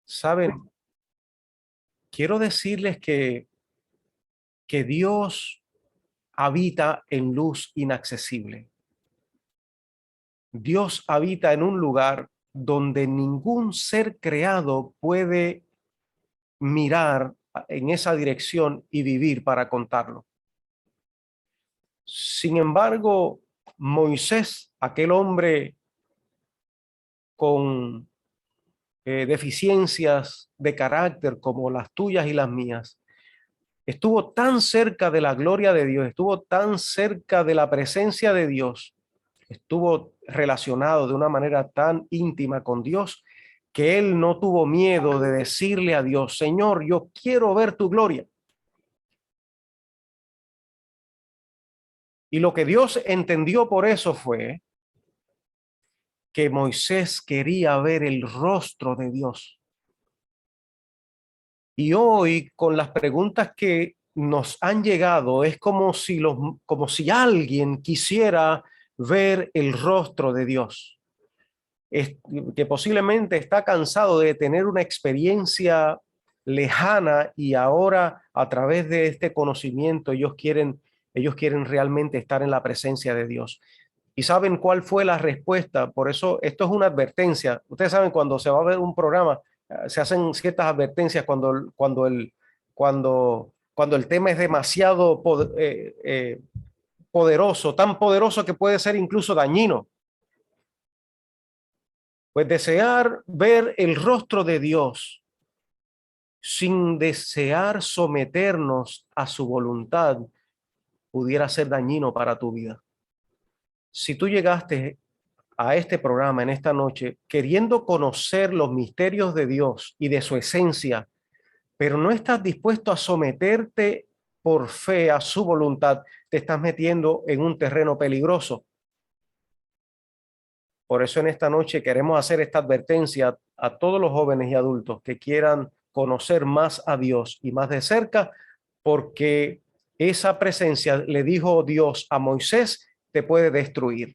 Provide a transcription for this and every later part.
Saben, quiero decirles que Dios habita en luz inaccesible. Dios habita en un lugar donde ningún ser creado puede mirar en esa dirección y vivir para contarlo. Sin embargo, Moisés, aquel hombre con deficiencias de carácter como las tuyas y las mías, estuvo tan cerca de la gloria de Dios, estuvo tan cerca de la presencia de Dios, estuvo relacionado de una manera tan íntima con Dios, que él no tuvo miedo de decirle a Dios: Señor, yo quiero ver tu gloria. Y lo que Dios entendió por eso fue que Moisés quería ver el rostro de Dios. Y hoy, con las preguntas que nos han llegado, es como si alguien quisiera ver el rostro de Dios. Que posiblemente está cansado de tener una experiencia lejana y ahora a través de este conocimiento ellos quieren realmente estar en la presencia de Dios. ¿Y saben cuál fue la respuesta? Por eso esto es una advertencia. Ustedes saben, cuando se va a ver un programa, se hacen ciertas advertencias cuando el tema es demasiado poderoso, tan poderoso que puede ser incluso dañino. Pues desear ver el rostro de Dios sin desear someternos a su voluntad pudiera ser dañino para tu vida. Si tú llegaste a este programa en esta noche queriendo conocer los misterios de Dios y de su esencia, pero no estás dispuesto a someterte por fe a su voluntad, te estás metiendo en un terreno peligroso. Por eso en esta noche queremos hacer esta advertencia a todos los jóvenes y adultos que quieran conocer más a Dios y más de cerca, porque esa presencia, le dijo Dios a Moisés, te puede destruir.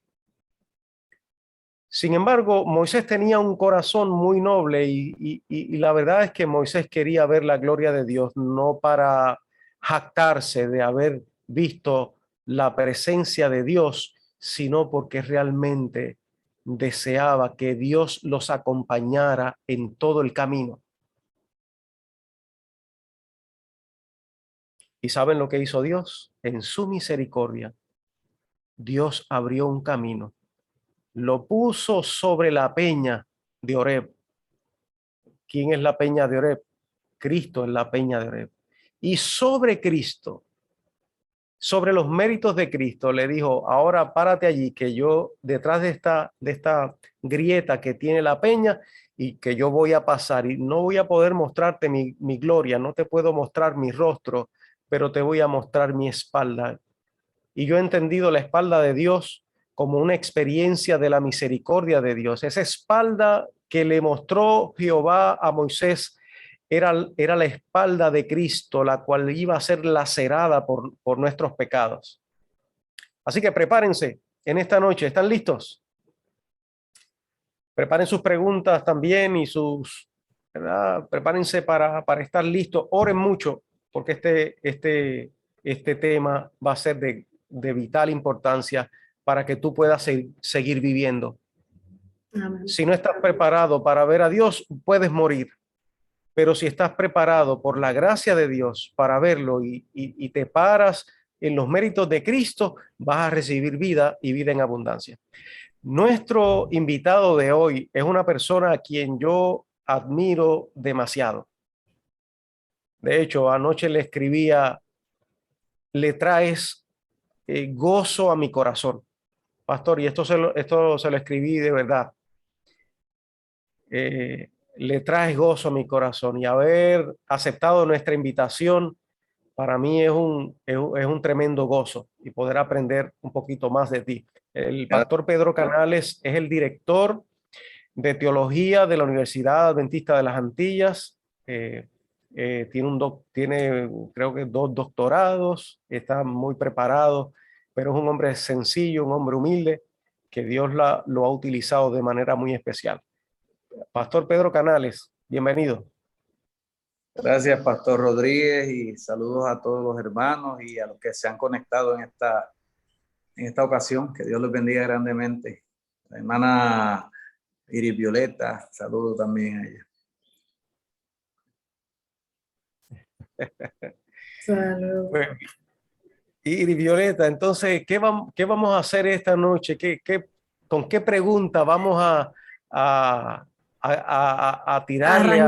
Sin embargo, Moisés tenía un corazón muy noble y la verdad es que Moisés quería ver la gloria de Dios, no para jactarse de haber visto la presencia de Dios, sino porque realmente deseaba que Dios los acompañara en todo el camino. ¿Y saben lo que hizo Dios? En su misericordia, Dios abrió un camino, lo puso sobre la peña de Oreb. ¿Quién es la peña de Oreb? Cristo es la peña de Oreb. Y sobre Cristo, sobre los méritos de Cristo, le dijo: ahora párate allí, que yo detrás de esta grieta que tiene la peña, y que yo voy a pasar y no voy a poder mostrarte mi gloria, no te puedo mostrar mi rostro, pero te voy a mostrar mi espalda. Y yo he entendido la espalda de Dios como una experiencia de la misericordia de Dios. Esa espalda que le mostró Jehová a Moisés era la espalda de Cristo, la cual iba a ser lacerada por nuestros pecados. Así que prepárense en esta noche. ¿Están listos? Preparen sus preguntas también y ¿verdad? Prepárense para estar listos. Oren mucho, porque este tema va a ser de vital importancia para que tú puedas seguir viviendo. Amén. Si no estás preparado para ver a Dios, puedes morir. Pero si estás preparado por la gracia de Dios para verlo y te paras en los méritos de Cristo, vas a recibir vida y vida en abundancia. Nuestro invitado de hoy es una persona a quien yo admiro demasiado. De hecho, anoche le escribía: le traes gozo a mi corazón, pastor, y esto se lo escribí de verdad. Le traes gozo a mi corazón, y haber aceptado nuestra invitación para mí es un tremendo gozo, y poder aprender un poquito más de ti. El pastor Pedro Canales es el director de teología de la Universidad Adventista de las Antillas. Tiene creo que 2 doctorados, está muy preparado, pero es un hombre sencillo, un hombre humilde, que Dios lo ha utilizado de manera muy especial. Pastor Pedro Canales, Bienvenido. Gracias, Pastor Rodríguez, y saludos a todos los hermanos y a los que se han conectado en esta ocasión. Que Dios los bendiga grandemente. La hermana Iris Violeta, saludo también a ella. Saludos. Bueno, y Violeta, entonces, ¿qué vamos a hacer esta noche? ¿Con qué pregunta vamos a tirarle,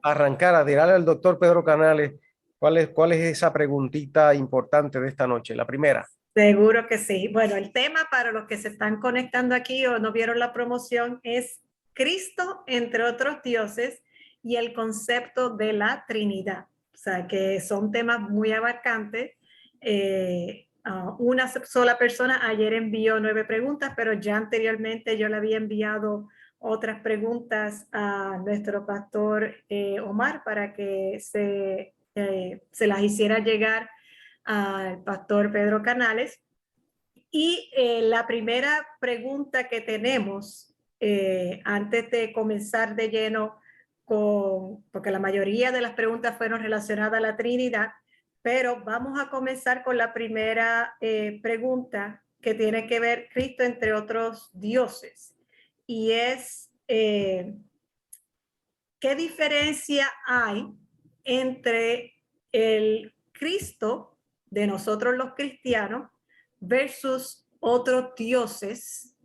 arrancar, a tirarle al doctor Pedro Canales? ¿Cuál es esa preguntita importante de esta noche? La primera. Seguro que sí. Bueno, el tema para los que se están conectando aquí o no vieron la promoción es Cristo entre otros dioses y el concepto de la Trinidad. O sea, que son temas muy abarcantes. Una sola persona ayer envió 9 preguntas, pero ya anteriormente yo le había enviado otras preguntas a nuestro pastor Omar para que se las hiciera llegar al pastor Pedro Canales. Y la primera pregunta que tenemos, antes de comenzar de lleno porque la mayoría de las preguntas fueron relacionadas a la Trinidad, pero vamos a comenzar con la primera pregunta que tiene que ver Cristo entre otros dioses. Y es, ¿qué diferencia hay entre el Cristo de nosotros los cristianos versus otros dioses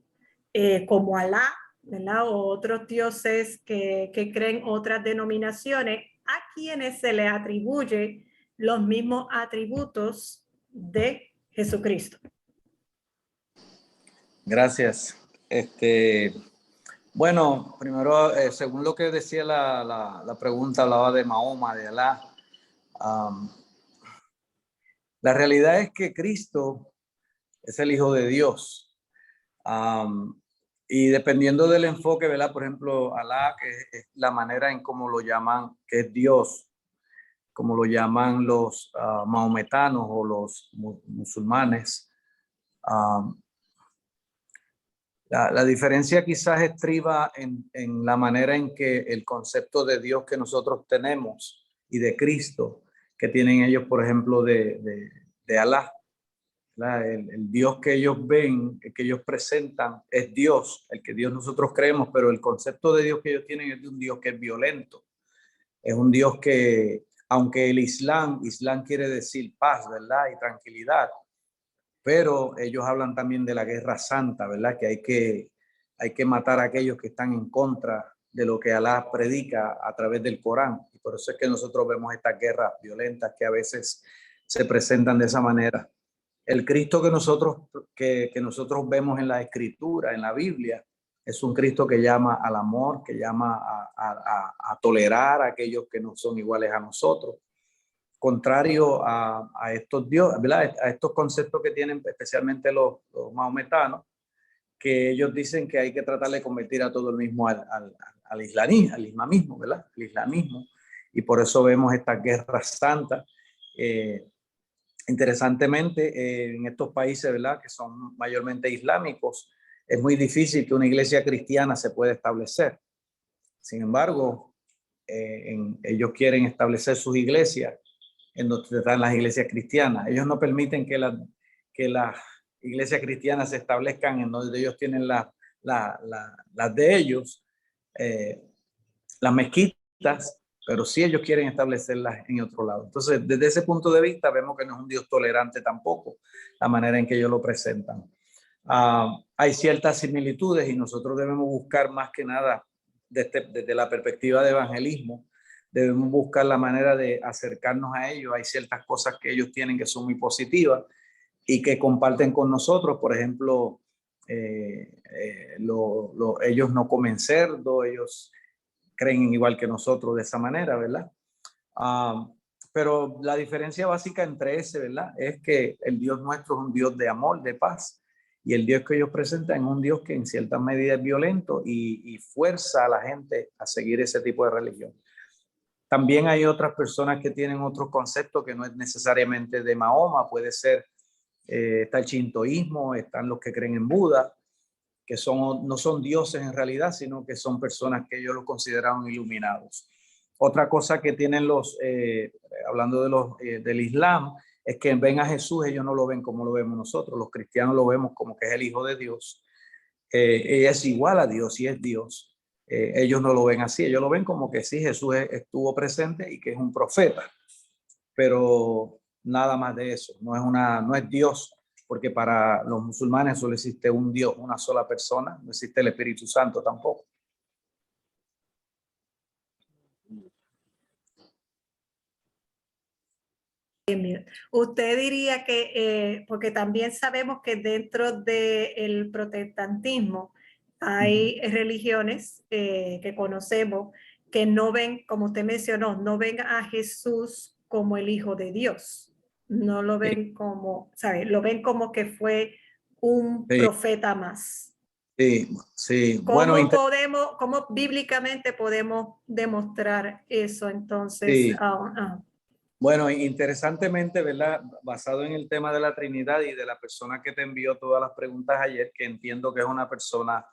como Alá, ¿verdad? O otros dioses que creen otras denominaciones, a quienes se les atribuye los mismos atributos de Jesucristo? Gracias. Bueno, primero, según lo que decía la pregunta, hablaba de Mahoma, de Alá. La realidad es que Cristo es el Hijo de Dios. Y dependiendo del enfoque, ¿verdad? Por ejemplo, Alá, que es la manera en cómo lo llaman, que es Dios, como lo llaman los mahometanos o los musulmanes. La diferencia quizás estriba en la manera en que el concepto de Dios que nosotros tenemos y de Cristo que tienen ellos, por ejemplo, de Alá. El Dios que ellos ven, que ellos presentan, es Dios, el que Dios nosotros creemos, pero el concepto de Dios que ellos tienen es de un Dios que es violento. Es un Dios que, aunque el Islam quiere decir paz, ¿verdad? Y tranquilidad, pero ellos hablan también de la guerra santa, ¿verdad? Que hay que matar a aquellos que están en contra de lo que Alá predica a través del Corán. Y por eso es que nosotros vemos estas guerras violentas que a veces se presentan de esa manera. El Cristo que nosotros vemos en la Escritura, en la Biblia, es un Cristo que llama al amor, que llama a tolerar a aquellos que no son iguales a nosotros. Contrario a estos dioses, ¿verdad? A estos conceptos que tienen especialmente los mahometanos, que ellos dicen que hay que tratar de convertir a todo el mismo al islamismo, ¿verdad? El islamismo. Y por eso vemos estas guerras santas. Interesantemente, en estos países, ¿verdad?, que son mayormente islámicos, es muy difícil que una iglesia cristiana se pueda establecer. Sin embargo, ellos quieren establecer sus iglesias en donde están las iglesias cristianas. Ellos no permiten que las iglesias cristianas se establezcan en donde ellos tienen las de ellos, las mezquitas, pero sí ellos quieren establecerlas en otro lado. Entonces, desde ese punto de vista, vemos que no es un Dios tolerante tampoco, la manera en que ellos lo presentan. Hay ciertas similitudes y nosotros debemos buscar más que nada desde la perspectiva de evangelismo, debemos buscar la manera de acercarnos a ellos. Hay ciertas cosas que ellos tienen que son muy positivas y que comparten con nosotros. Por ejemplo, ellos no comen cerdo, ellos creen igual que nosotros de esa manera, ¿verdad? Pero la diferencia básica entre ese, ¿verdad?, es que el Dios nuestro es un Dios de amor, de paz, y el Dios que ellos presentan es un Dios que en cierta medida es violento y fuerza a la gente a seguir ese tipo de religión. También hay otras personas que tienen otros conceptos que no es necesariamente de Mahoma, puede ser, está el shintoísmo, están los que creen en Buda, que no son dioses en realidad, sino que son personas que ellos los consideraron iluminados. Otra cosa que tienen hablando del Islam, es que ven a Jesús, ellos no lo ven como lo vemos nosotros. Los cristianos lo vemos como que es el Hijo de Dios. Es igual a Dios y es Dios. Ellos no lo ven así, ellos lo ven como que sí, Jesús estuvo presente y que es un profeta, pero nada más de eso. No es Dios, porque para los musulmanes solo existe un Dios, una sola persona, no existe el Espíritu Santo tampoco. Usted diría que, porque también sabemos que dentro del protestantismo hay religiones que conocemos que no ven, como usted mencionó, no ven a Jesús como el Hijo de Dios. No lo ven como, ¿sabe? Lo ven como que fue un profeta más. Sí. ¿Cómo cómo bíblicamente podemos demostrar eso entonces? Sí. Bueno, interesantemente, ¿verdad? Basado en el tema de la Trinidad y de la persona que te envió todas las preguntas ayer, que entiendo que es una persona,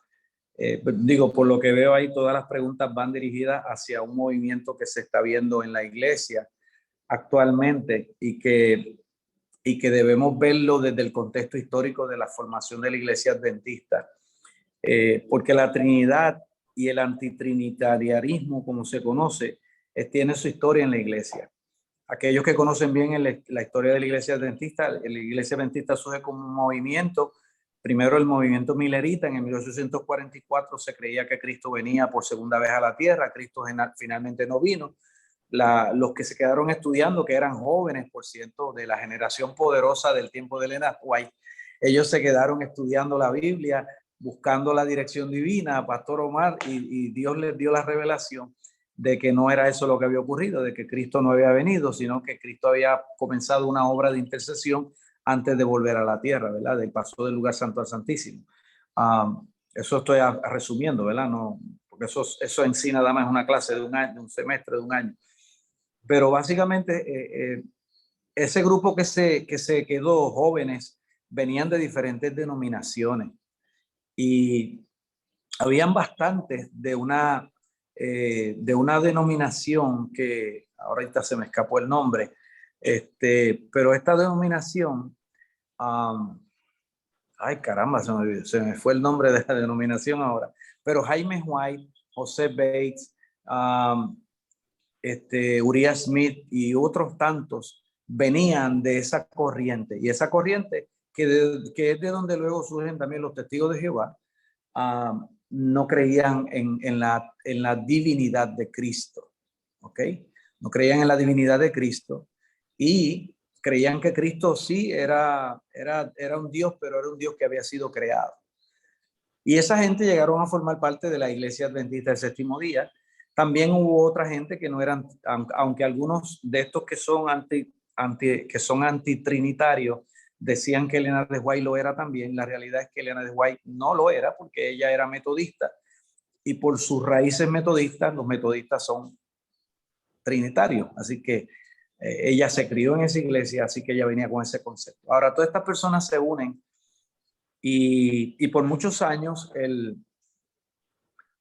por lo que veo ahí, todas las preguntas van dirigidas hacia un movimiento que se está viendo en la iglesia actualmente y que debemos verlo desde el contexto histórico de la formación de la iglesia adventista. Porque la Trinidad y el antitrinitarianismo, como se conoce, tiene su historia en la iglesia. Aquellos que conocen bien la historia de la iglesia adventista surge como un movimiento. Primero el movimiento milerita, en el 1844 se creía que Cristo venía por segunda vez a la tierra, Cristo finalmente no vino. Los que se quedaron estudiando, que eran jóvenes, por cierto, de la generación poderosa del tiempo de Elena White, ellos se quedaron estudiando la Biblia, buscando la dirección divina, Pastor Omar, y Dios les dio la revelación de que no era eso lo que había ocurrido, de que Cristo no había venido, sino que Cristo había comenzado una obra de intercesión antes de volver a la tierra, ¿verdad? Del paso del lugar santo al santísimo. Eso estoy resumiendo, ¿verdad? No, porque eso en sí nada más es una clase de un año, de un semestre, de un año. Pero básicamente ese grupo que se quedó, jóvenes, venían de diferentes denominaciones y habían bastantes de una denominación que ahorita se me escapó el nombre, pero esta denominación, ay caramba, se me fue el nombre de la denominación ahora, pero Jaime White, José Bates, Uriah Smith y otros tantos venían de esa corriente, y esa corriente que es de donde luego surgen también los testigos de Jehová. No creían en la divinidad de Cristo, ¿ok? No creían en la divinidad de Cristo y creían que Cristo sí era un Dios, pero era un Dios que había sido creado. Y esa gente llegaron a formar parte de la Iglesia Adventista del Séptimo Día. También hubo otra gente que no eran, aunque algunos de estos que son antitrinitarios decían que Elena de White lo era también. La realidad es que Elena de White no lo era porque ella era metodista y por sus raíces metodistas, los metodistas son trinitarios. Así que ella se crió en esa iglesia, así que ella venía con ese concepto. Ahora, todas estas personas se unen y por muchos años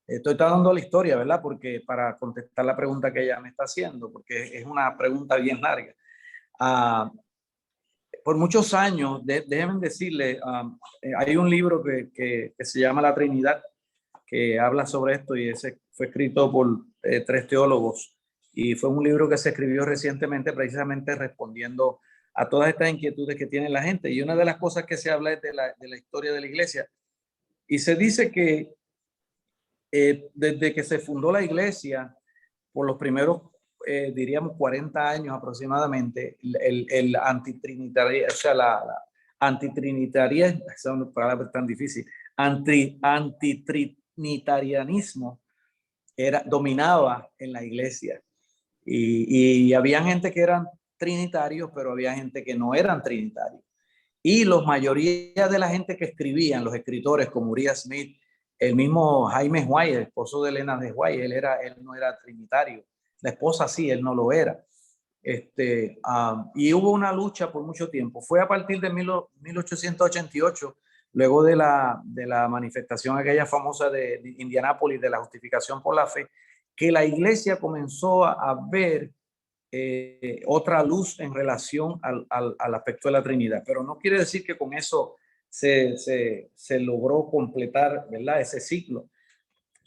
estoy dando la historia, ¿verdad? Porque para contestar la pregunta que ella me está haciendo, porque es una pregunta bien larga. Por muchos años, déjenme decirle, hay un libro que se llama La Trinidad, que habla sobre esto y ese fue escrito por 3 teólogos y fue un libro que se escribió recientemente precisamente respondiendo a todas estas inquietudes que tiene la gente. Y una de las cosas que se habla es de la historia de la iglesia y se dice que desde que se fundó la iglesia, por los primeros diríamos 40 años aproximadamente, el antitrinitarismo, o sea, la antitrinitarismo, esa es una palabra tan difícil, antitrinitarianismo dominaba en la iglesia. Y había gente que eran trinitarios, pero había gente que no eran trinitarios. Y la mayoría de la gente que escribían, los escritores como Uriah Smith, el mismo Jaime White, el esposo de Elena de White, él no era trinitario. La esposa sí, él no lo era. Y hubo una lucha por mucho tiempo. Fue a partir de 1888 luego de la manifestación aquella famosa de Indianápolis, de la justificación por la fe, que la iglesia comenzó a ver otra luz en relación al aspecto de la Trinidad. Pero no quiere decir que con eso se logró completar, ¿verdad?, ese ciclo.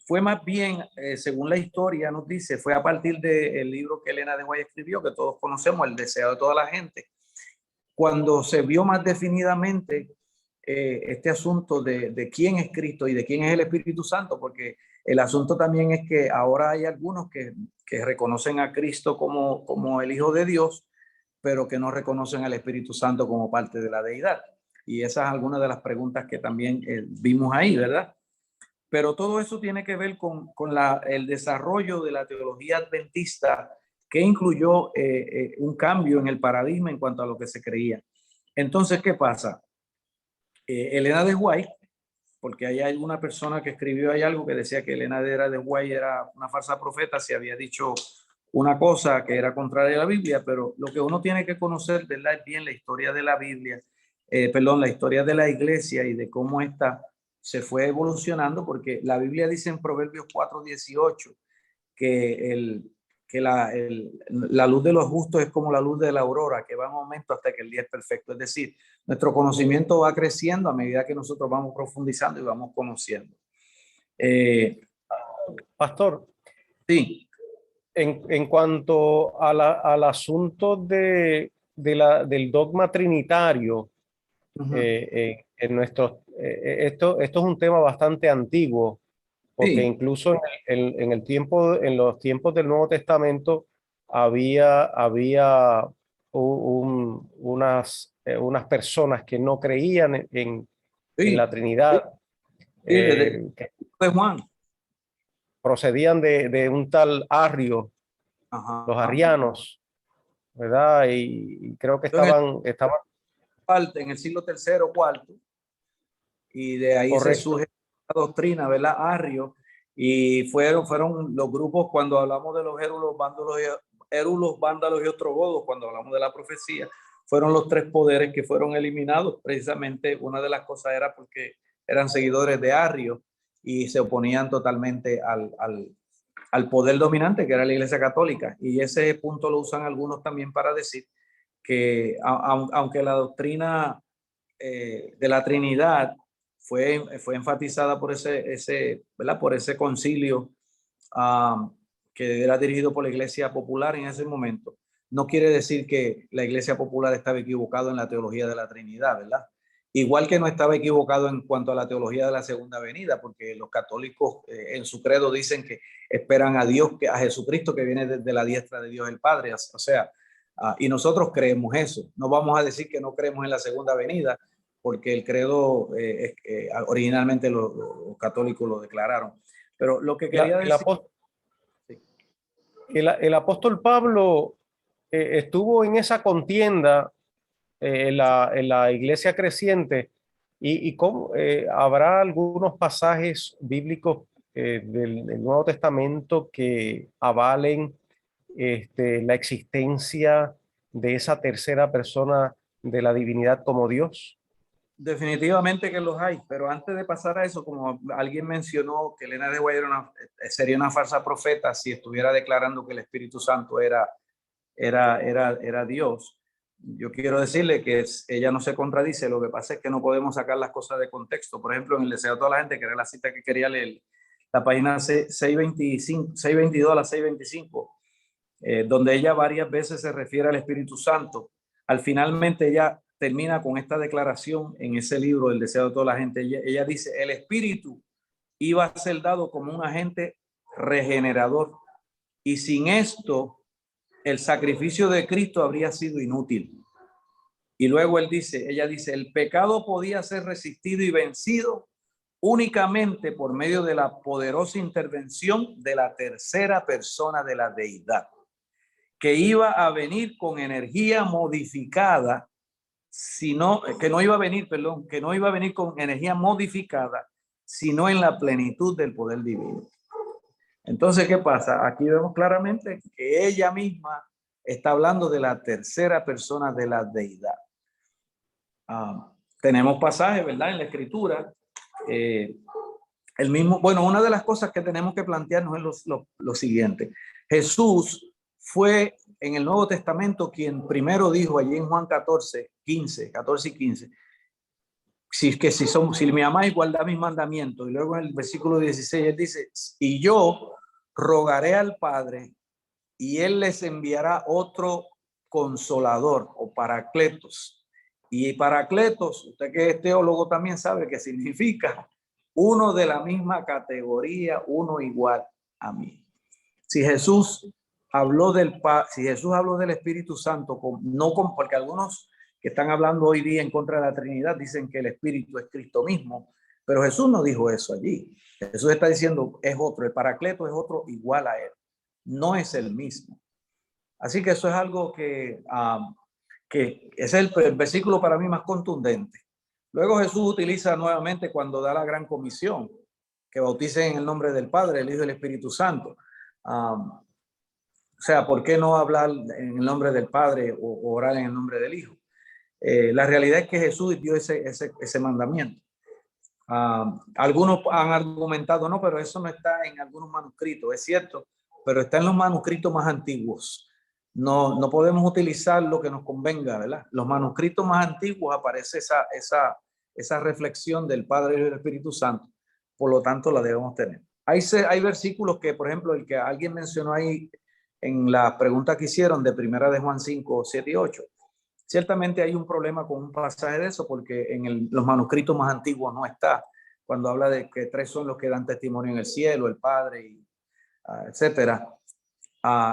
Fue más bien, según la historia nos dice, fue a partir del libro que Elena de White escribió, que todos conocemos, El deseo de toda la gente, cuando se vio más definidamente este asunto de quién es Cristo y de quién es el Espíritu Santo, porque el asunto también es que ahora hay algunos que reconocen a Cristo como el Hijo de Dios, pero que no reconocen al Espíritu Santo como parte de la deidad. Y esa es alguna de las preguntas que también vimos ahí, ¿verdad? Pero todo eso tiene que ver con el desarrollo de la teología adventista, que incluyó un cambio en el paradigma en cuanto a lo que se creía. Entonces, ¿qué pasa? Elena de White, porque hay alguna persona que escribió ahí algo que decía que Elena de White era una falsa profeta, si había dicho una cosa que era contraria a la Biblia, pero lo que uno tiene que conocer, ¿verdad?, es bien la historia de la Biblia, la historia de la iglesia y de cómo esta se fue evolucionando, porque la Biblia dice en Proverbios 4:18 que la luz de los justos es como la luz de la aurora, que va en aumento hasta que el día es perfecto. Es decir, nuestro conocimiento va creciendo a medida que nosotros vamos profundizando y vamos conociendo. Pastor, Sí. en cuanto al asunto del dogma trinitario, en esto es un tema bastante antiguo, porque Sí. incluso en los tiempos del Nuevo Testamento había unas personas que no creían en la Trinidad, Sí, que de Juan. procedían de un tal Arrio, Ajá. los arrianos, ¿verdad? Y creo que estaban En el siglo III o IV, y de ahí se correcto. surge la doctrina, ¿verdad? Arrio, y fueron los grupos, cuando hablamos de los érulos, vándalos y ostrogodos, cuando hablamos de la profecía, fueron los tres poderes que fueron eliminados. Precisamente una de las cosas era porque eran seguidores de Arrio y se oponían totalmente al poder dominante, que era la Iglesia Católica. Y ese punto lo usan algunos también para decir que aunque la doctrina de la Trinidad fue enfatizada por ¿verdad?, por ese concilio que era dirigido por la Iglesia Popular en ese momento, no quiere decir que la Iglesia Popular estaba equivocado en la teología de la Trinidad, ¿verdad? Igual que no estaba equivocado en cuanto a la teología de la segunda venida, porque los católicos en su credo dicen que esperan a Dios, a Jesucristo, que viene desde la diestra de Dios el Padre. O sea, y nosotros creemos eso. No vamos a decir que no creemos en la segunda venida, porque el credo originalmente los católicos lo declararon. Pero lo que quería decir... El apóstol Pablo estuvo en esa contienda en la iglesia creciente y cómo, habrá algunos pasajes bíblicos del Nuevo Testamento que avalen la existencia de esa tercera persona de la divinidad como Dios. Definitivamente que los hay, pero antes de pasar a eso, como alguien mencionó que Elena de White sería una falsa profeta si estuviera declarando que el Espíritu Santo era Dios. Yo quiero decirle que ella no se contradice. Lo que pasa es que no podemos sacar las cosas de contexto. Por ejemplo, en el deseo de toda la gente, que era la cita que quería leer, la página 622 a la 625, donde ella varias veces se refiere al Espíritu Santo. Finalmente ella termina con esta declaración en ese libro, El deseo de toda la gente. Ella dice, el Espíritu iba a ser dado como un agente regenerador, y sin esto el sacrificio de Cristo habría sido inútil. Y luego ella dice, el pecado podía ser resistido y vencido únicamente por medio de la poderosa intervención de la tercera persona de la deidad, que iba a venir con energía modificada, que no iba a venir con energía modificada, sino en la plenitud del poder divino. Entonces, ¿qué pasa? Aquí vemos claramente que ella misma está hablando de la tercera persona de la deidad. tenemos pasajes, ¿verdad? En la Escritura. El mismo, bueno, una de las cosas que tenemos que plantearnos es lo siguiente. Jesús fue en el Nuevo Testamento quien primero dijo allí en Juan 14 y 15, si me amáis, guardad mis mandamientos. Y luego en el versículo 16 él dice, y yo rogaré al Padre y él les enviará otro consolador o paracletos. Y paracletos, usted que es teólogo también sabe que significa uno de la misma categoría, uno igual a mí. Si Jesús habló del Espíritu Santo, porque algunos que están hablando hoy día en contra de la Trinidad dicen que el Espíritu es Cristo mismo, pero Jesús no dijo eso allí. Jesús está diciendo es otro, el Paracleto es otro igual a él, no es el mismo. Así que eso es algo que es el versículo para mí más contundente. Luego Jesús utiliza nuevamente cuando da la gran comisión, que bauticen en el nombre del Padre, el Hijo y el Espíritu Santo. O sea, ¿por qué no hablar en el nombre del Padre o orar en el nombre del Hijo? La realidad es que Jesús dio ese mandamiento. Algunos han argumentado, no, pero eso no está en algunos manuscritos, es cierto, pero está en los manuscritos más antiguos. No podemos utilizar lo que nos convenga, ¿verdad? Los manuscritos más antiguos aparece esa reflexión del Padre y del Espíritu Santo, por lo tanto la debemos tener. Hay versículos que, por ejemplo, el que alguien mencionó ahí en la pregunta que hicieron de Primera de Juan 5, 7 y 8. Ciertamente hay un problema con un pasaje de eso porque en los manuscritos más antiguos no está, cuando habla de que 3 son los que dan testimonio en el cielo, el Padre, y, etcétera.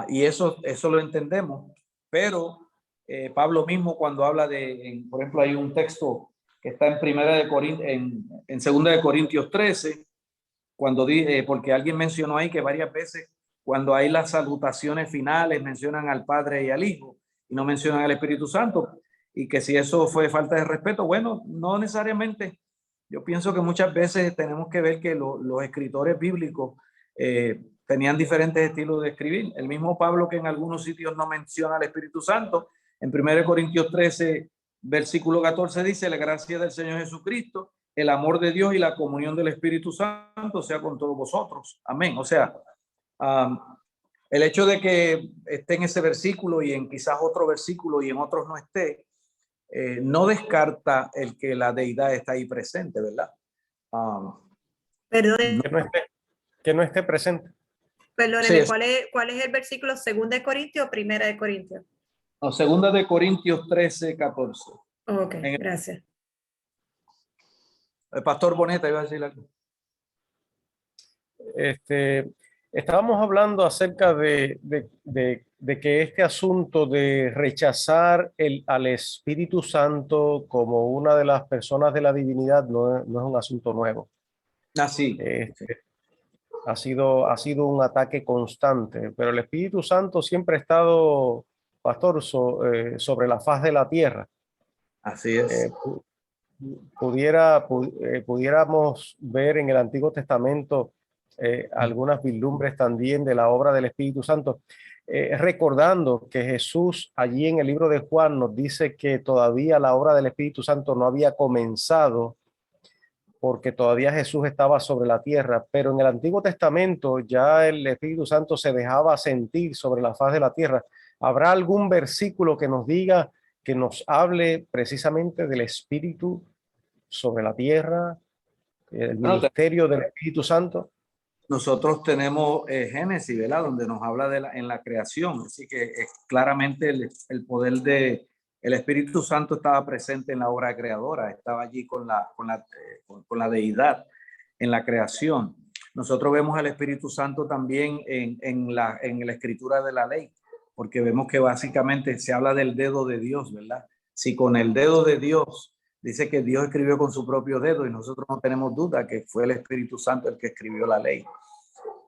Y eso lo entendemos, pero Pablo mismo cuando habla por ejemplo, hay un texto que está en 2 de Corintios 13, cuando porque alguien mencionó ahí que varias veces cuando hay las salutaciones finales mencionan al Padre y al Hijo y no mencionan al Espíritu Santo, y que si eso fue falta de respeto, bueno, no necesariamente. Yo pienso que muchas veces tenemos que ver que los escritores bíblicos tenían diferentes estilos de escribir. El mismo Pablo, que en algunos sitios no menciona al Espíritu Santo, en 1 Corintios 13, versículo 14 dice: la gracia del Señor Jesucristo, el amor de Dios y la comunión del Espíritu Santo sea con todos vosotros. Amén. O sea, el hecho de que esté en ese versículo y en quizás otro versículo y en otros no esté, no descarta el que la deidad está ahí presente, ¿verdad? Perdón, Que no esté presente. perdóneme, ¿cuál es el versículo? ¿2 de Corintios o 1 de Corintios? No, 2 de Corintios 13, 14. Ok, gracias. El pastor Boneta iba a decir algo. Estábamos hablando acerca de que este asunto de rechazar al Espíritu Santo como una de las personas de la divinidad no es un asunto nuevo. Así. Ha sido un ataque constante, pero el Espíritu Santo siempre ha estado, pastor, sobre la faz de la tierra. Así es. Pudiéramos ver en el Antiguo Testamento algunas vislumbres también de la obra del Espíritu Santo, recordando que Jesús allí en el libro de Juan nos dice que todavía la obra del Espíritu Santo no había comenzado porque todavía Jesús estaba sobre la tierra, pero en el Antiguo Testamento ya el Espíritu Santo se dejaba sentir sobre la faz de la tierra. ¿Habrá algún versículo que nos diga, que nos hable precisamente del Espíritu sobre la tierra, el ministerio del Espíritu Santo? Nosotros tenemos Génesis, ¿verdad? Donde nos habla en la creación, así que claramente el poder el Espíritu Santo estaba presente en la obra creadora, estaba allí con la deidad en la creación. Nosotros vemos al Espíritu Santo también en la escritura de la ley, porque vemos que básicamente se habla del dedo de Dios, ¿verdad? Si con el dedo de Dios dice que Dios escribió con su propio dedo, y nosotros no tenemos duda que fue el Espíritu Santo el que escribió la ley.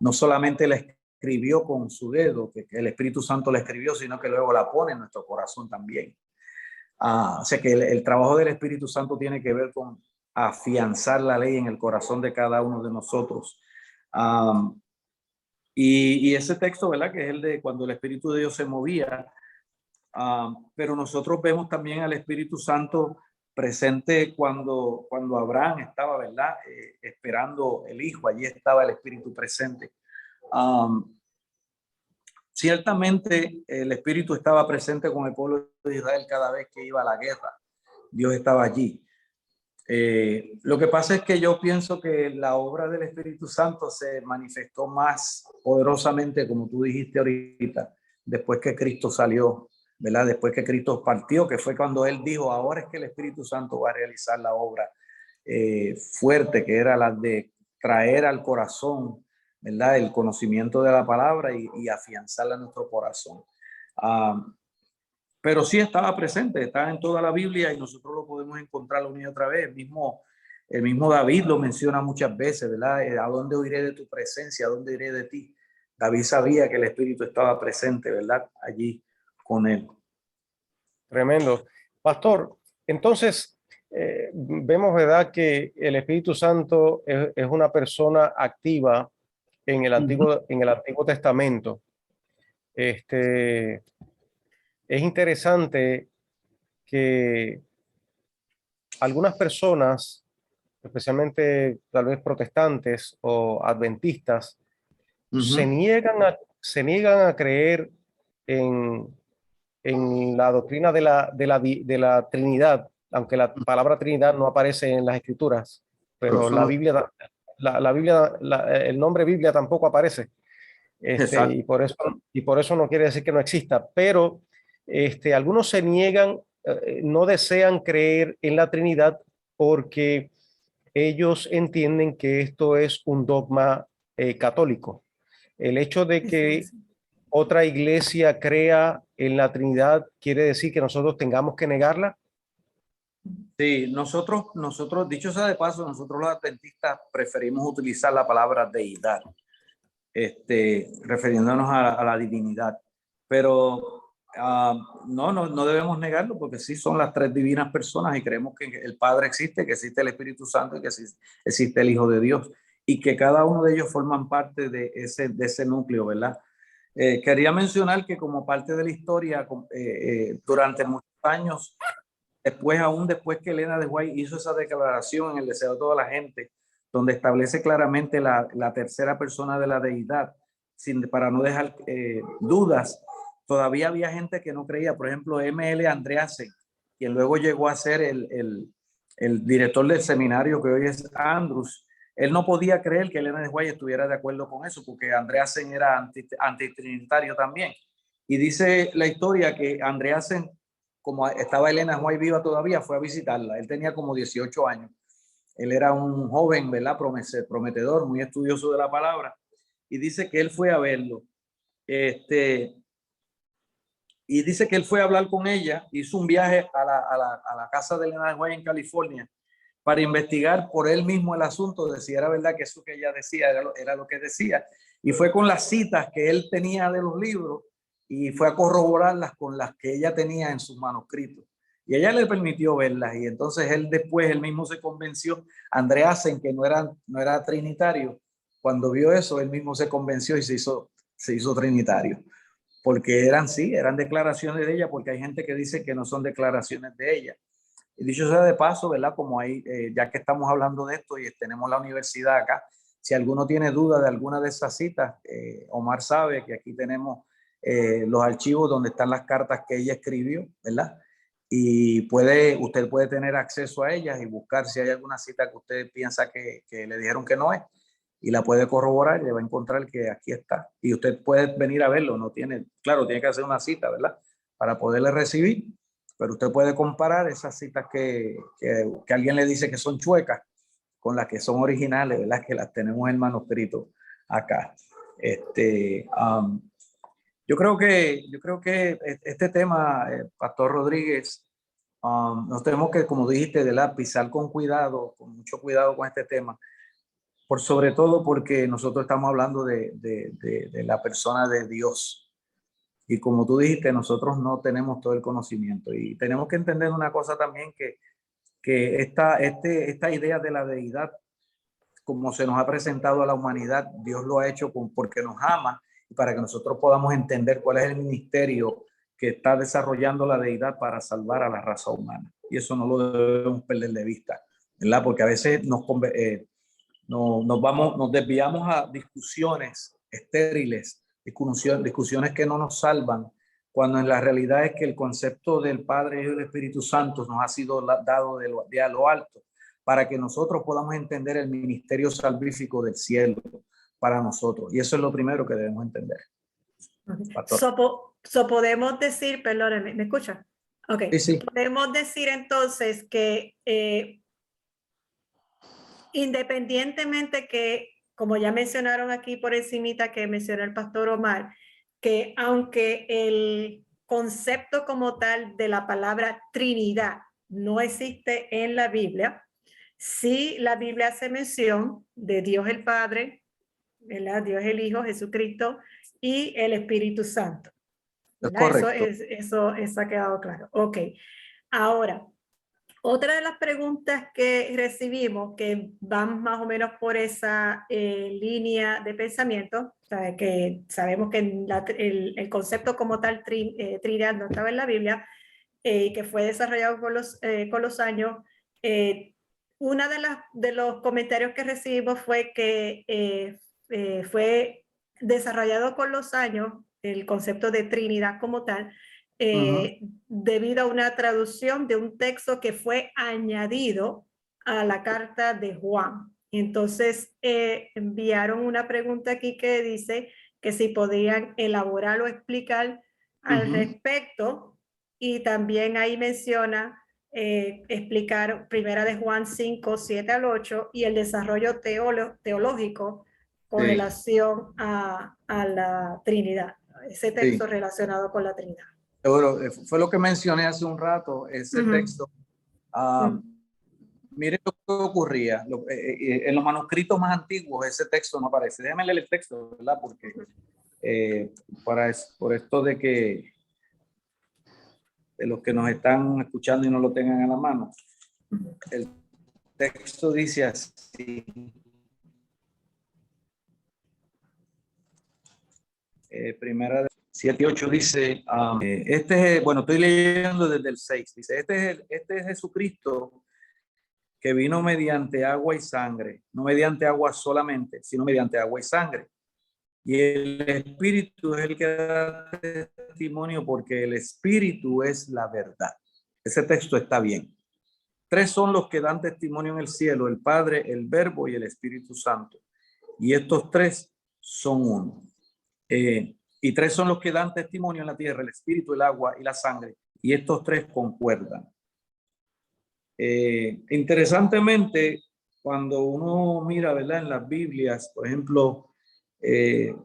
No solamente la escribió con su dedo, que el Espíritu Santo la escribió, sino que luego la pone en nuestro corazón también. O sea que el trabajo del Espíritu Santo tiene que ver con afianzar la ley en el corazón de cada uno de nosotros. Y ese texto, ¿verdad? Que es el de cuando el Espíritu de Dios se movía. Pero nosotros vemos también al Espíritu Santo presente cuando Abraham estaba, ¿verdad? Esperando el hijo, allí estaba el Espíritu presente. Ciertamente el Espíritu estaba presente con el pueblo de Israel cada vez que iba a la guerra. Dios estaba allí. Lo que pasa es que yo pienso que la obra del Espíritu Santo se manifestó más poderosamente, como tú dijiste ahorita, después que Cristo salió, ¿verdad? Después que Cristo partió, que fue cuando él dijo, ahora es que el Espíritu Santo va a realizar la obra fuerte, que era la de traer al corazón, ¿verdad? El conocimiento de la palabra y afianzarla en nuestro corazón. Pero sí estaba presente, está en toda la Biblia y nosotros lo podemos encontrar una y otra vez. El mismo David lo menciona muchas veces, ¿verdad? ¿A dónde huiré de tu presencia? ¿A dónde iré de ti? David sabía que el Espíritu estaba presente, ¿verdad? Allí con él. Tremendo. Pastor, entonces vemos, ¿verdad?, que el Espíritu Santo es una persona activa en el Antiguo Testamento. Es interesante que algunas personas, especialmente tal vez protestantes o adventistas, se niegan a creer en, en la doctrina de la Trinidad, aunque la palabra Trinidad no aparece en las Escrituras, pero la Biblia, el nombre Biblia tampoco aparece. Y por eso no quiere decir que no exista, pero algunos se niegan, no desean creer en la Trinidad porque ellos entienden que esto es un dogma católico. El hecho de que otra iglesia crea en la Trinidad quiere decir que nosotros tengamos que negarla. Sí, nosotros, dicho sea de paso, nosotros los adventistas preferimos utilizar la palabra deidad, refiriéndonos a la divinidad. Pero no debemos negarlo porque sí son las tres divinas personas y creemos que el Padre existe, que existe el Espíritu Santo y que existe el Hijo de Dios y que cada uno de ellos forman parte de ese núcleo, ¿verdad? Quería mencionar que como parte de la historia, durante muchos años, aún después que Elena de White hizo esa declaración en el deseo de toda la gente, donde establece claramente la tercera persona de la deidad, para no dejar dudas, todavía había gente que no creía. Por ejemplo, M.L. Andreasen, quien luego llegó a ser el director del seminario que hoy es Andrews, él no podía creer que Elena de White estuviera de acuerdo con eso, porque Andreasen era antitrinitario también. Y dice la historia que Andreasen, como estaba Elena White viva todavía, fue a visitarla. Él tenía como 18 años. Él era un joven, ¿verdad? Prometedor, muy estudioso de la palabra. Y dice que él fue a verlo. Y dice que él fue a hablar con ella, hizo un viaje a la casa de Elena White en California para investigar por él mismo el asunto de si era verdad que eso que ella decía era lo que decía. Y fue con las citas que él tenía de los libros y fue a corroborarlas con las que ella tenía en sus manuscritos. Y ella le permitió verlas y entonces él mismo se convenció. Andreasen, que no era trinitario, cuando vio eso, él mismo se convenció y se hizo trinitario. Porque eran declaraciones de ella, porque hay gente que dice que no son declaraciones de ella. Y dicho sea de paso, ¿verdad? Como ahí, ya que estamos hablando de esto y tenemos la universidad acá, si alguno tiene duda de alguna de esas citas, Omar sabe que aquí tenemos los archivos donde están las cartas que ella escribió, ¿verdad? Y usted puede tener acceso a ellas y buscar si hay alguna cita que usted piensa que le dijeron que no es, y la puede corroborar y le va a encontrar que aquí está. Y usted puede venir a verlo, claro, tiene que hacer una cita, ¿verdad? Para poderle recibir, pero usted puede comparar esas citas que alguien le dice que son chuecas con las que son originales, ¿verdad? Que las tenemos en manuscrito acá. Yo creo que este tema, Pastor Rodríguez, nos tenemos que, como dijiste, pisar con cuidado, con mucho cuidado con este tema, sobre todo porque nosotros estamos hablando de la persona de Dios. Y como tú dijiste, nosotros no tenemos todo el conocimiento. Y tenemos que entender una cosa también, que esta idea de la deidad, como se nos ha presentado a la humanidad, Dios lo ha hecho porque nos ama y para que nosotros podamos entender cuál es el ministerio que está desarrollando la deidad para salvar a la raza humana. Y eso no lo debemos perder de vista, ¿verdad? Porque a veces nos desviamos a discusiones estériles, discusiones que no nos salvan, cuando en la realidad es que el concepto del Padre y del Espíritu Santo nos ha sido dado de a lo alto para que nosotros podamos entender el ministerio salvífico del cielo para nosotros. Y eso es lo primero que debemos entender. Podemos decir, perdónenme, ¿me escuchan? Ok. Sí, sí. Podemos decir entonces que independientemente que, como ya mencionaron aquí por encimita que mencionó el pastor Omar, que aunque el concepto como tal de la palabra Trinidad no existe en la Biblia, sí la Biblia hace mención de Dios el Padre, ¿verdad? Dios el Hijo, Jesucristo y el Espíritu Santo. Es correcto. Eso ha quedado claro. Ok. Ahora, otra de las preguntas que recibimos que van más o menos por esa línea de pensamiento, o sea, que sabemos que el concepto como tal Trinidad no estaba en la Biblia, que fue desarrollado con los años. Una de los comentarios que recibimos fue que fue desarrollado con los años el concepto de Trinidad como tal, debido a una traducción de un texto que fue añadido a la carta de Juan. Entonces enviaron una pregunta aquí que dice que si podían elaborar o explicar al respecto, y también ahí menciona explicar primera de Juan 5, 7 al 8 y el desarrollo teológico con relación a la Trinidad, ese texto relacionado con la Trinidad. Bueno, fue lo que mencioné hace un rato, ese texto. Miren lo que ocurría. En los manuscritos más antiguos ese texto no aparece. Déjenme leer el texto, ¿verdad? Porque por esto de los que nos están escuchando y no lo tengan a la mano. El texto dice así. Primera de 7 y 8 dice, bueno, estoy leyendo desde el 6, dice, este es Jesucristo que vino mediante agua y sangre, no mediante agua solamente, sino mediante agua y sangre. Y el Espíritu es el que da testimonio, porque el Espíritu es la verdad. Ese texto está bien. 3 son los que dan testimonio en el cielo, el Padre, el Verbo y el Espíritu Santo. Y estos 3 son uno. Y 3 son los que dan testimonio en la tierra, el Espíritu, el agua y la sangre. Y estos 3 concuerdan. Interesantemente, cuando uno mira, ¿verdad?, en las Biblias, por ejemplo, el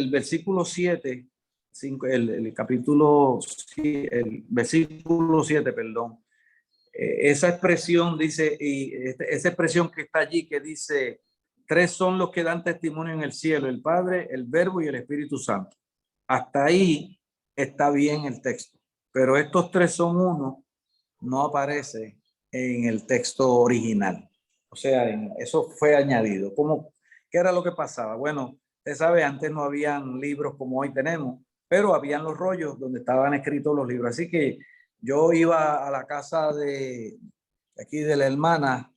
versículo 7, el versículo 7, perdón, esa expresión dice, y esa expresión que está allí que dice, 3 son los que dan testimonio en el cielo, el Padre, el Verbo y el Espíritu Santo. Hasta ahí está bien el texto, pero estos 3 son uno, no aparece en el texto original. O sea, eso fue añadido. ¿Qué era lo que pasaba? Bueno, usted sabe, antes no habían libros como hoy tenemos, pero habían los rollos donde estaban escritos los libros. Así que yo iba a la casa de aquí de la hermana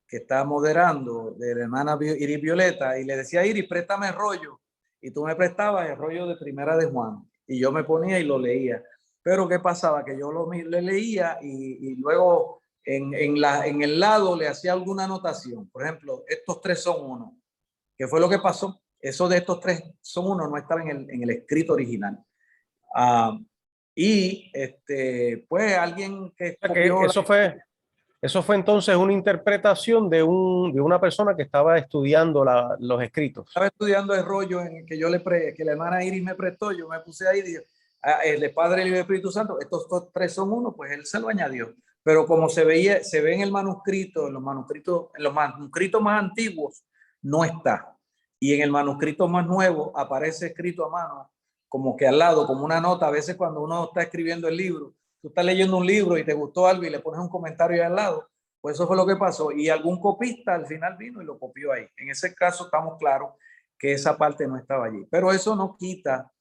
que está moderando, de la hermana Iris Violeta, y le decía, Iris, préstame el rollo. Y tú me prestabas el rollo de Primera de Juan. Y yo me ponía y lo leía. Pero ¿qué pasaba? Que yo le leía y luego en el lado le hacía alguna anotación. Por ejemplo, estos 3 son uno. ¿Qué fue lo que pasó? Eso de estos 3 son uno no estaba en el escrito original. Pues alguien que eso fue entonces una interpretación de una persona que estaba estudiando los escritos. Estaba estudiando el rollo en el que que la hermana Iris me prestó. Yo me puse ahí y dije, el Padre y el Espíritu Santo, estos 3 son uno, pues él se lo añadió. Pero como se ve en el manuscrito, en los manuscritos más antiguos, no está. Y en el manuscrito más nuevo aparece escrito a mano, como que al lado, como una nota. A veces cuando uno está escribiendo el libro, tú estás leyendo un libro y te gustó algo y le pones un comentario ahí al lado, pues eso fue lo que pasó. Y algún copista al final vino y lo copió ahí. En ese caso estamos claros que esa parte no estaba allí. Pero eso no quita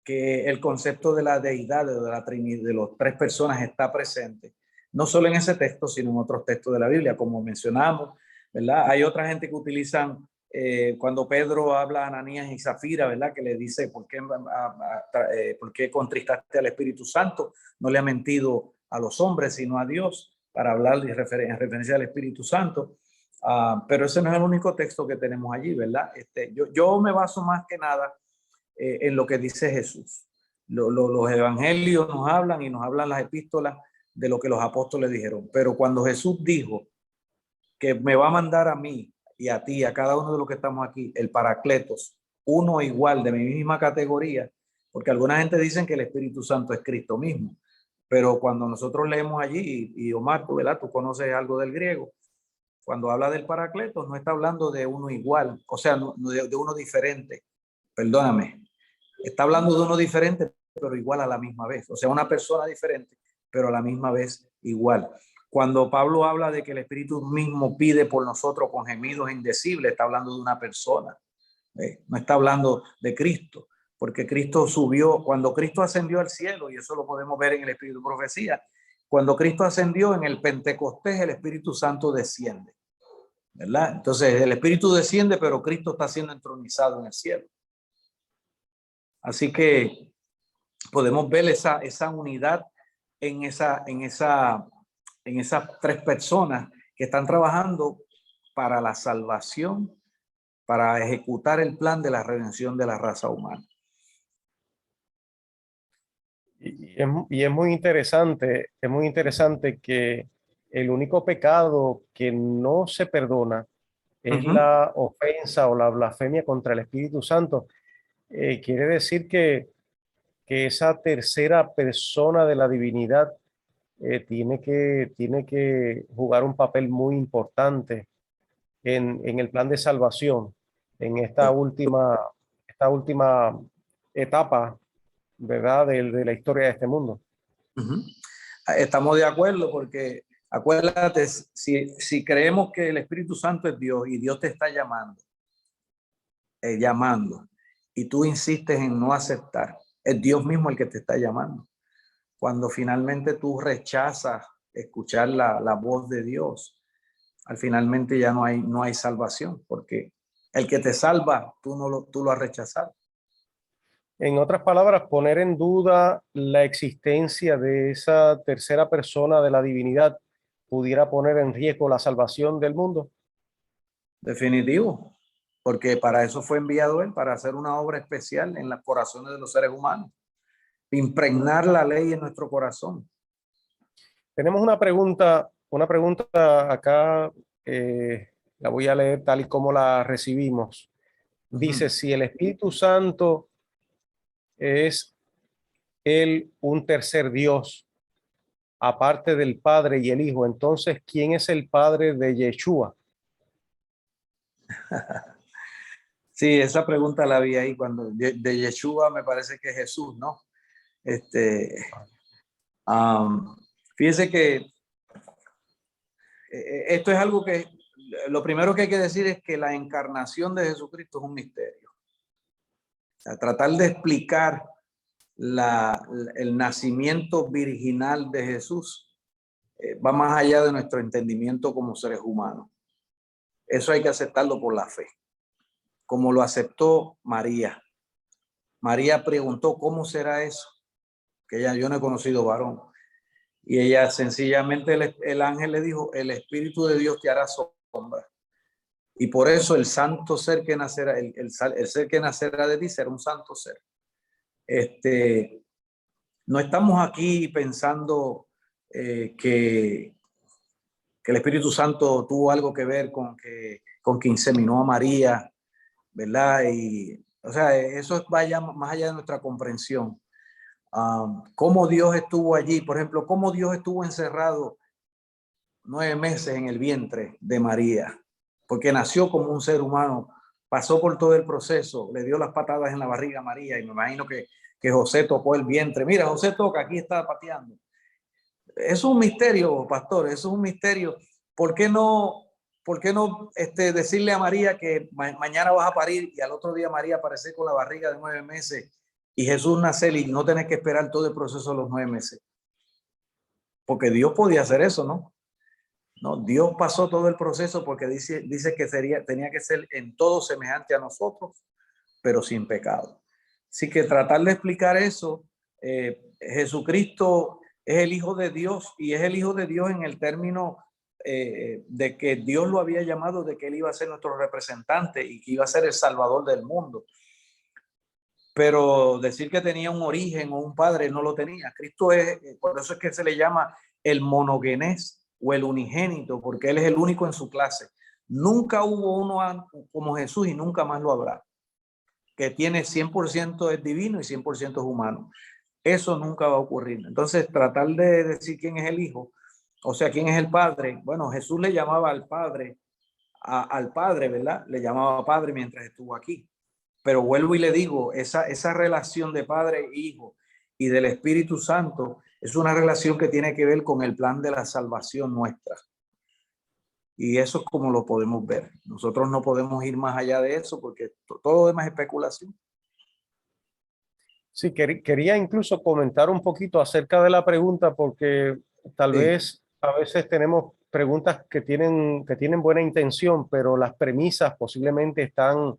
que el concepto de la deidad, de la Trinidad, de las tres personas está presente, no solo en ese texto, sino en otros textos de la Biblia, como mencionamos, ¿verdad? Hay otra gente que utilizan, cuando Pedro habla a Ananías y Zafira, ¿verdad? Que le dice, ¿por qué contristaste al Espíritu Santo? No le ha mentido a los hombres, sino a Dios, para hablar en referencia al Espíritu Santo. Pero ese no es el único texto que tenemos allí, ¿verdad? Yo me baso más que nada en lo que dice Jesús. Los evangelios nos hablan y nos hablan las epístolas de lo que los apóstoles dijeron. Pero cuando Jesús dijo que me va a mandar a mí y a ti, a cada uno de los que estamos aquí, el Paracletos, uno igual de mi misma categoría, porque alguna gente dicen que el Espíritu Santo es Cristo mismo, pero cuando nosotros leemos allí, y Omar, ¿verdad? Tú conoces algo del griego, cuando habla del Paracletos no está hablando de uno igual, o sea, de uno diferente, perdóname, está hablando de uno diferente, pero igual a la misma vez, o sea, una persona diferente, pero a la misma vez igual. Cuando Pablo habla de que el Espíritu mismo pide por nosotros con gemidos indecibles, está hablando de una persona, no está hablando de Cristo, porque Cristo subió, cuando Cristo ascendió al cielo, y eso lo podemos ver en el Espíritu de Profecía, cuando Cristo ascendió en el Pentecostés, el Espíritu Santo desciende, ¿verdad? Entonces el Espíritu desciende, pero Cristo está siendo entronizado en el cielo. Así que podemos ver esa unidad en esas tres personas que están trabajando para la salvación, para ejecutar el plan de la redención de la raza humana. Y es muy interesante que el único pecado que no se perdona es la ofensa o la blasfemia contra el Espíritu Santo. Quiere decir que esa tercera persona de la divinidad tiene que jugar un papel muy importante en el plan de salvación, en esta última etapa, ¿verdad? De la historia de este mundo. Estamos de acuerdo porque acuérdate, si creemos que el Espíritu Santo es Dios y Dios te está llamando, y tú insistes en no aceptar, es Dios mismo el que te está llamando. Cuando finalmente tú rechazas escuchar la voz de Dios, al finalmente ya no hay salvación, porque el que te salva, tú lo has rechazado. En otras palabras, poner en duda la existencia de esa tercera persona de la divinidad pudiera poner en riesgo la salvación del mundo. Definitivo, porque para eso fue enviado él, para hacer una obra especial en los corazones de los seres humanos, impregnar la ley en nuestro corazón. Tenemos una pregunta acá, la voy a leer tal y como la recibimos. Dice, si el Espíritu Santo es él un tercer Dios, aparte del Padre y el Hijo, entonces, ¿quién es el Padre de Yeshua? Sí, esa pregunta la vi ahí cuando de Yeshua me parece que es Jesús, ¿no? Fíjese que esto es algo que lo primero que hay que decir es que la encarnación de Jesucristo es un misterio. O sea, tratar de explicar el nacimiento virginal de Jesús va más allá de nuestro entendimiento como seres humanos. Eso hay que aceptarlo por la fe, como lo aceptó María. María preguntó, ¿cómo será eso? Que yo no he conocido varón. Y ella sencillamente, el ángel le dijo, el Espíritu de Dios te hará sombra. Y por eso el santo ser que nacerá, el ser que nacerá de ti será un santo ser. No estamos aquí pensando que el Espíritu Santo tuvo algo que ver con que inseminó a María, ¿verdad? Y, o sea, eso vaya más allá de nuestra comprensión. Cómo Dios estuvo allí, por ejemplo, cómo Dios estuvo encerrado 9 meses en el vientre de María, porque nació como un ser humano, pasó por todo el proceso, le dio las patadas en la barriga a María, y me imagino que José tocó el vientre. Mira, José toca, aquí está pateando. Eso es un misterio, pastor, eso es un misterio. ¿Por qué no decirle a María que mañana vas a parir y al otro día María aparece con la barriga de 9 meses y Jesús nacer y no tener que esperar todo el proceso de los 9 meses. Porque Dios podía hacer eso, ¿no? No, Dios pasó todo el proceso porque dice que tenía que ser en todo semejante a nosotros, pero sin pecado. Así que tratar de explicar eso, Jesucristo es el Hijo de Dios, y es el Hijo de Dios en el término de que Dios lo había llamado, de que él iba a ser nuestro representante y que iba a ser el Salvador del mundo. Pero decir que tenía un origen o un padre, no lo tenía. Cristo es, por eso es que se le llama el monogenés o el unigénito, porque él es el único en su clase. Nunca hubo uno como Jesús y nunca más lo habrá, que tiene 100% es divino y 100% es humano. Eso nunca va a ocurrir. Entonces, tratar de decir quién es el Hijo, o sea, quién es el Padre. Bueno, Jesús le llamaba al Padre, al Padre, ¿verdad? Le llamaba Padre mientras estuvo aquí. Pero vuelvo y le digo, esa relación de Padre e Hijo y del Espíritu Santo es una relación que tiene que ver con el plan de la salvación nuestra. Y eso es como lo podemos ver. Nosotros no podemos ir más allá de eso porque todo lo demás es especulación. Sí, quería incluso comentar un poquito acerca de la pregunta, porque tal Sí. vez a veces tenemos preguntas que tienen buena intención, pero las premisas posiblemente están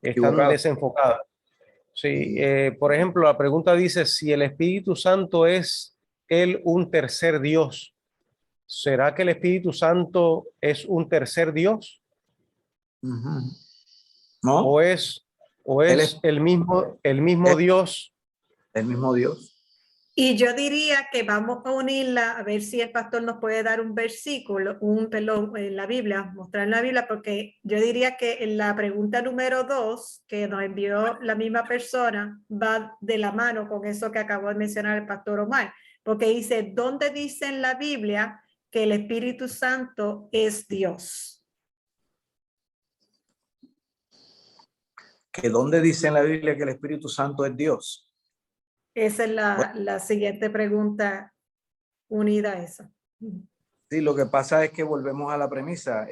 Equivocado. desenfocadas. Sí, por ejemplo, la pregunta dice si el Espíritu Santo es él un tercer Dios. ¿Será que el Espíritu Santo es un tercer Dios? ¿No? ¿O es, Él es el mismo Dios? el mismo Dios. Y yo diría que vamos a unirla, a ver si el pastor nos puede dar un versículo, perdón, en la Biblia, mostrar en la Biblia, porque yo diría que en la pregunta número 2, que nos envió la misma persona, va de la mano con eso que acabó de mencionar el pastor Omar, porque dice, ¿dónde dice en la Biblia que el Espíritu Santo es Dios? ¿Que dónde dice en la Biblia que el Espíritu Santo es Dios? Esa es la siguiente pregunta unida a esa. Sí, lo que pasa es que volvemos a la premisa.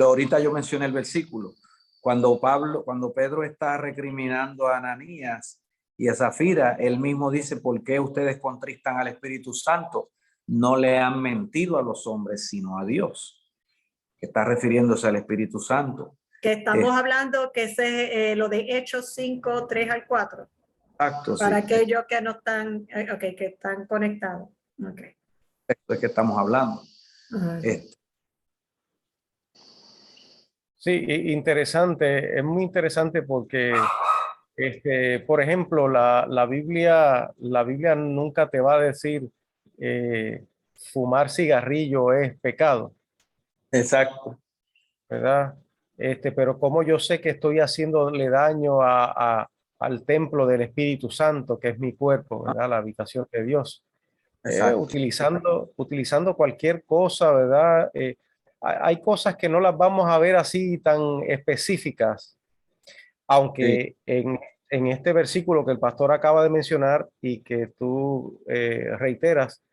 Ahorita yo mencioné el versículo. Cuando Pedro está recriminando a Ananías y a Zafira, él mismo dice, ¿por qué ustedes contristan al Espíritu Santo? No le han mentido a los hombres, sino a Dios. Que está refiriéndose al Espíritu Santo. Que estamos hablando que ese es lo de Hechos 5, 3 al 4. Exacto, Para sí. aquellos que no están, que están conectados. Okay. Esto es que estamos hablando. Sí, interesante, es muy interesante porque, por ejemplo, la Biblia nunca te va a decir fumar cigarrillo es pecado, Exacto. ¿verdad? Pero como yo sé que estoy haciéndole daño al templo del Espíritu Santo, que es mi cuerpo, ¿verdad? La habitación de Dios. Exacto. Utilizando cualquier cosa, ¿verdad? Hay cosas que no las vamos a ver así tan específicas, Sí. aunque en este versículo que el pastor acaba de mencionar y que tú reiteras,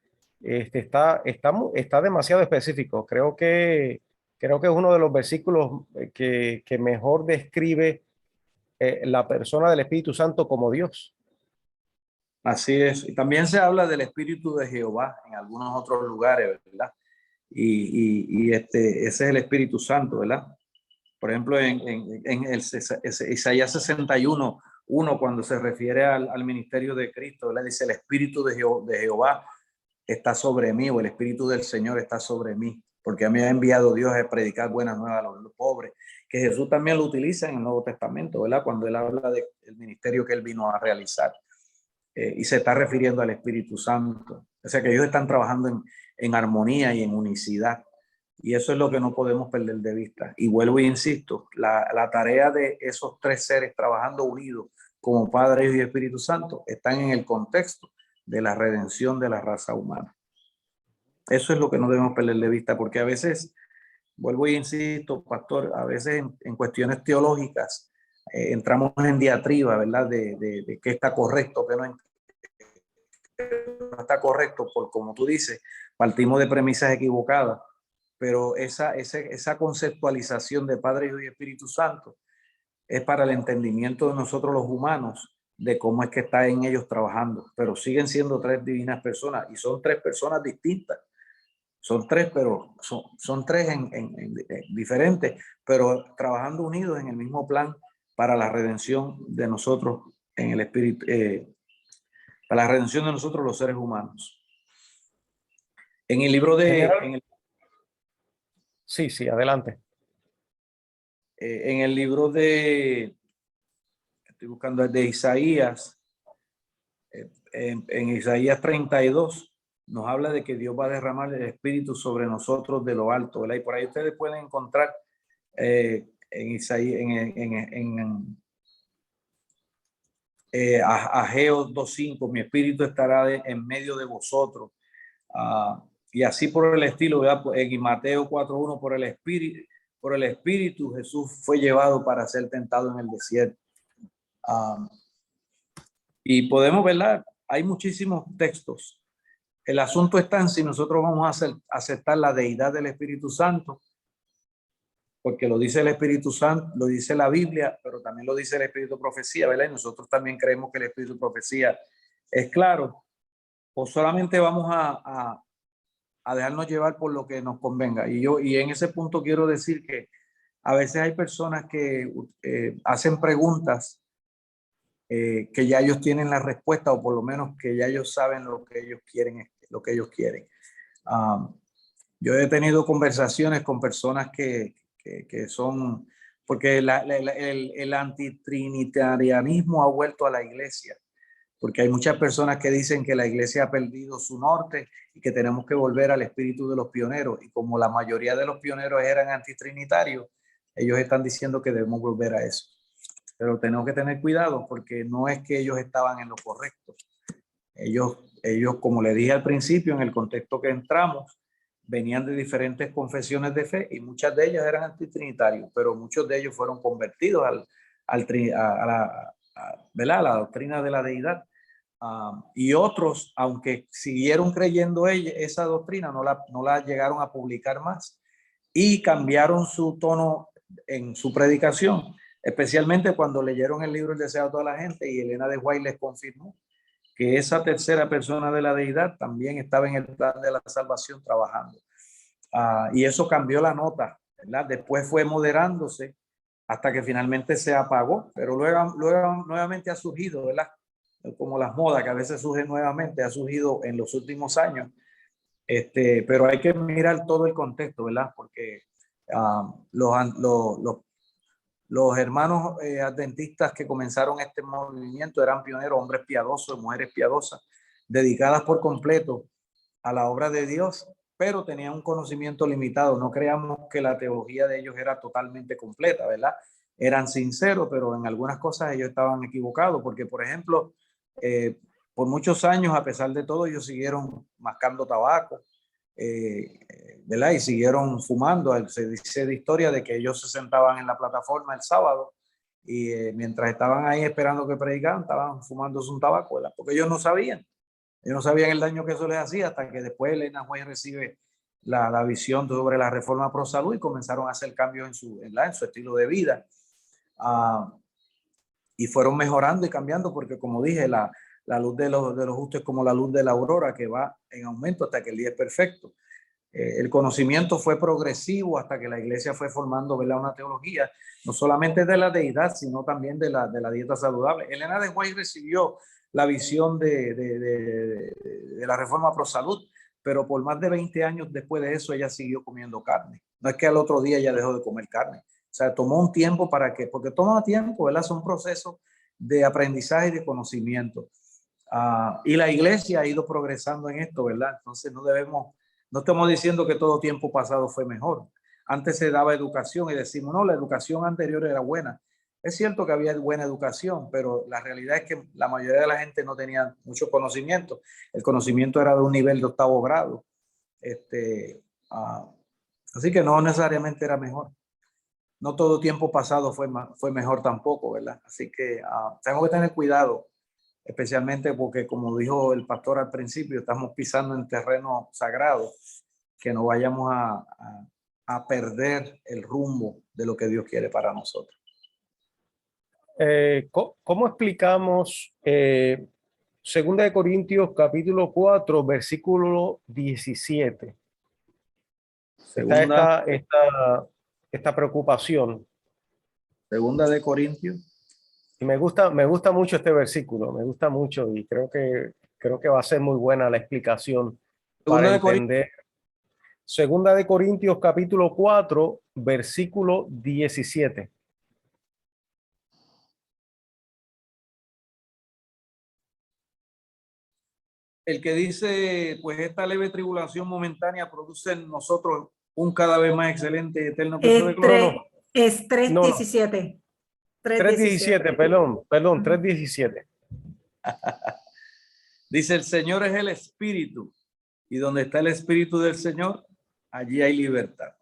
está demasiado específico. Creo que es uno de los versículos que mejor describe la persona del Espíritu Santo como Dios. Así es. Y también se habla del Espíritu de Jehová en algunos otros lugares, ¿verdad? Ese es el Espíritu Santo, ¿verdad? Por ejemplo, en Isaías 61, cuando se refiere al ministerio de Cristo, ¿verdad? Dice, el Espíritu de Jehová está sobre mí, o el Espíritu del Señor está sobre mí, porque a mí ha enviado Dios a predicar buenas nuevas a los pobres, que Jesús también lo utiliza en el Nuevo Testamento, ¿verdad? Cuando él habla del ministerio que él vino a realizar. Y se está refiriendo al Espíritu Santo. O sea que ellos están trabajando en armonía y en unicidad. Y eso es lo que no podemos perder de vista. Y vuelvo e insisto, la tarea de esos tres seres trabajando unidos como Padre, Hijo y Espíritu Santo están en el contexto de la redención de la raza humana. Eso es lo que no debemos perder de vista, porque a veces, vuelvo e insisto, pastor, a veces en cuestiones teológicas entramos en diatriba, ¿verdad? De qué está correcto, qué no está correcto, por como tú dices, partimos de premisas equivocadas, pero esa conceptualización de Padre, Hijo y Espíritu Santo es para el entendimiento de nosotros los humanos de cómo es que está en ellos trabajando, pero siguen siendo tres divinas personas y son tres personas distintas. Son tres, pero son tres en diferentes, pero trabajando unidos en el mismo plan para la redención de nosotros en el espíritu, para la redención de nosotros los seres humanos. En el libro de, Sí, sí, adelante. en el libro de, estoy buscando el de Isaías, en Isaías 32, nos habla de que Dios va a derramar el espíritu sobre nosotros de lo alto, ¿verdad? Y por ahí ustedes pueden encontrar en Isaías, Ageo 2:5, mi espíritu estará en medio de vosotros. Y así por el estilo, ¿verdad? En Mateo 4:1, por el espíritu Jesús fue llevado para ser tentado en el desierto. Y podemos verla, hay muchísimos textos. El asunto está en si nosotros vamos a aceptar la deidad del Espíritu Santo, porque lo dice el Espíritu Santo, lo dice la Biblia, pero también lo dice el Espíritu de Profecía, ¿verdad? Y nosotros también creemos que el Espíritu de Profecía es claro, o solamente vamos a dejarnos llevar por lo que nos convenga. Y en ese punto quiero decir que a veces hay personas que hacen preguntas que ya ellos tienen la respuesta, o por lo menos que ya ellos saben lo que ellos quieren, lo que ellos quieren. Yo he tenido conversaciones con personas que son, porque el antitrinitarianismo ha vuelto a la iglesia, porque hay muchas personas que dicen que la iglesia ha perdido su norte y que tenemos que volver al espíritu de los pioneros, y como la mayoría de los pioneros eran antitrinitarios, ellos están diciendo que debemos volver a eso. Pero tenemos que tener cuidado, porque no es que ellos estaban en lo correcto. Ellos, como le dije al principio, en el contexto que entramos, venían de diferentes confesiones de fe y muchas de ellas eran antitrinitarios, pero muchos de ellos fueron convertidos a la doctrina de la deidad. Y otros, aunque siguieron creyendo esa doctrina, no la llegaron a publicar más y cambiaron su tono en su predicación, especialmente cuando leyeron el libro El deseo de toda la gente, y Elena de White les confirmó que esa tercera persona de la deidad también estaba en el plan de la salvación trabajando. Y eso cambió la nota, ¿verdad? Después fue moderándose hasta que finalmente se apagó, pero luego nuevamente ha surgido, ¿verdad? Como las modas que a veces surgen nuevamente, ha surgido en los últimos años. Pero hay que mirar todo el contexto, ¿verdad? Porque los hermanos adventistas que comenzaron este movimiento eran pioneros, hombres piadosos, mujeres piadosas, dedicadas por completo a la obra de Dios, pero tenían un conocimiento limitado. No creamos que la teología de ellos era totalmente completa, ¿verdad? Eran sinceros, pero en algunas cosas ellos estaban equivocados, porque, por ejemplo, por muchos años, a pesar de todo, ellos siguieron mascando tabaco, ¿verdad? Y siguieron fumando. Se dice de historia de que ellos se sentaban en la plataforma el sábado y mientras estaban ahí esperando que predicaran, estaban fumándose un tabaco, ¿verdad? Porque ellos no sabían el daño que eso les hacía, hasta que después Elena White recibe la visión sobre la reforma pro salud y comenzaron a hacer cambios en su estilo de vida. Y fueron mejorando y cambiando, porque como dije, la luz de los justos es como la luz de la aurora, que va en aumento hasta que el día es perfecto. El conocimiento fue progresivo hasta que la iglesia fue formando, ¿verdad?, una teología, no solamente de la deidad, sino también de la dieta saludable. Elena de White recibió la visión de la reforma pro salud, pero por más de 20 años después de eso ella siguió comiendo carne. No es que al otro día ella dejó de comer carne. O sea, tomó un tiempo porque toma tiempo, ¿verdad? Son procesos de aprendizaje y de conocimiento. Y la iglesia ha ido progresando en esto, ¿verdad? Entonces no estamos diciendo que todo tiempo pasado fue mejor. Antes se daba educación y decimos, no, la educación anterior era buena. Es cierto que había buena educación, pero la realidad es que la mayoría de la gente no tenía mucho conocimiento. El conocimiento era de un nivel de 8º grado. Así que no necesariamente era mejor. No todo tiempo pasado fue mejor tampoco, ¿verdad? Así que tengo que tener cuidado, especialmente porque, como dijo el pastor al principio, estamos pisando en terreno sagrado, que no vayamos a perder el rumbo de lo que Dios quiere para nosotros. ¿Cómo explicamos 2 de Corintios capítulo 4, versículo 17? Segunda, Esta preocupación. segunda de Corintios. Y me gusta mucho este versículo, me gusta mucho y creo que va a ser muy buena la explicación para Segunda de Corintios. entender. 2 de Corintios capítulo 4, versículo 17. El que dice, pues esta leve tribulación momentánea produce en nosotros un cada vez más excelente y eterno peso de gloria. Es No, 3:17. 3:17, perdón, 3:17. Dice, el Señor es el Espíritu, y donde está el Espíritu del Señor, allí hay libertad.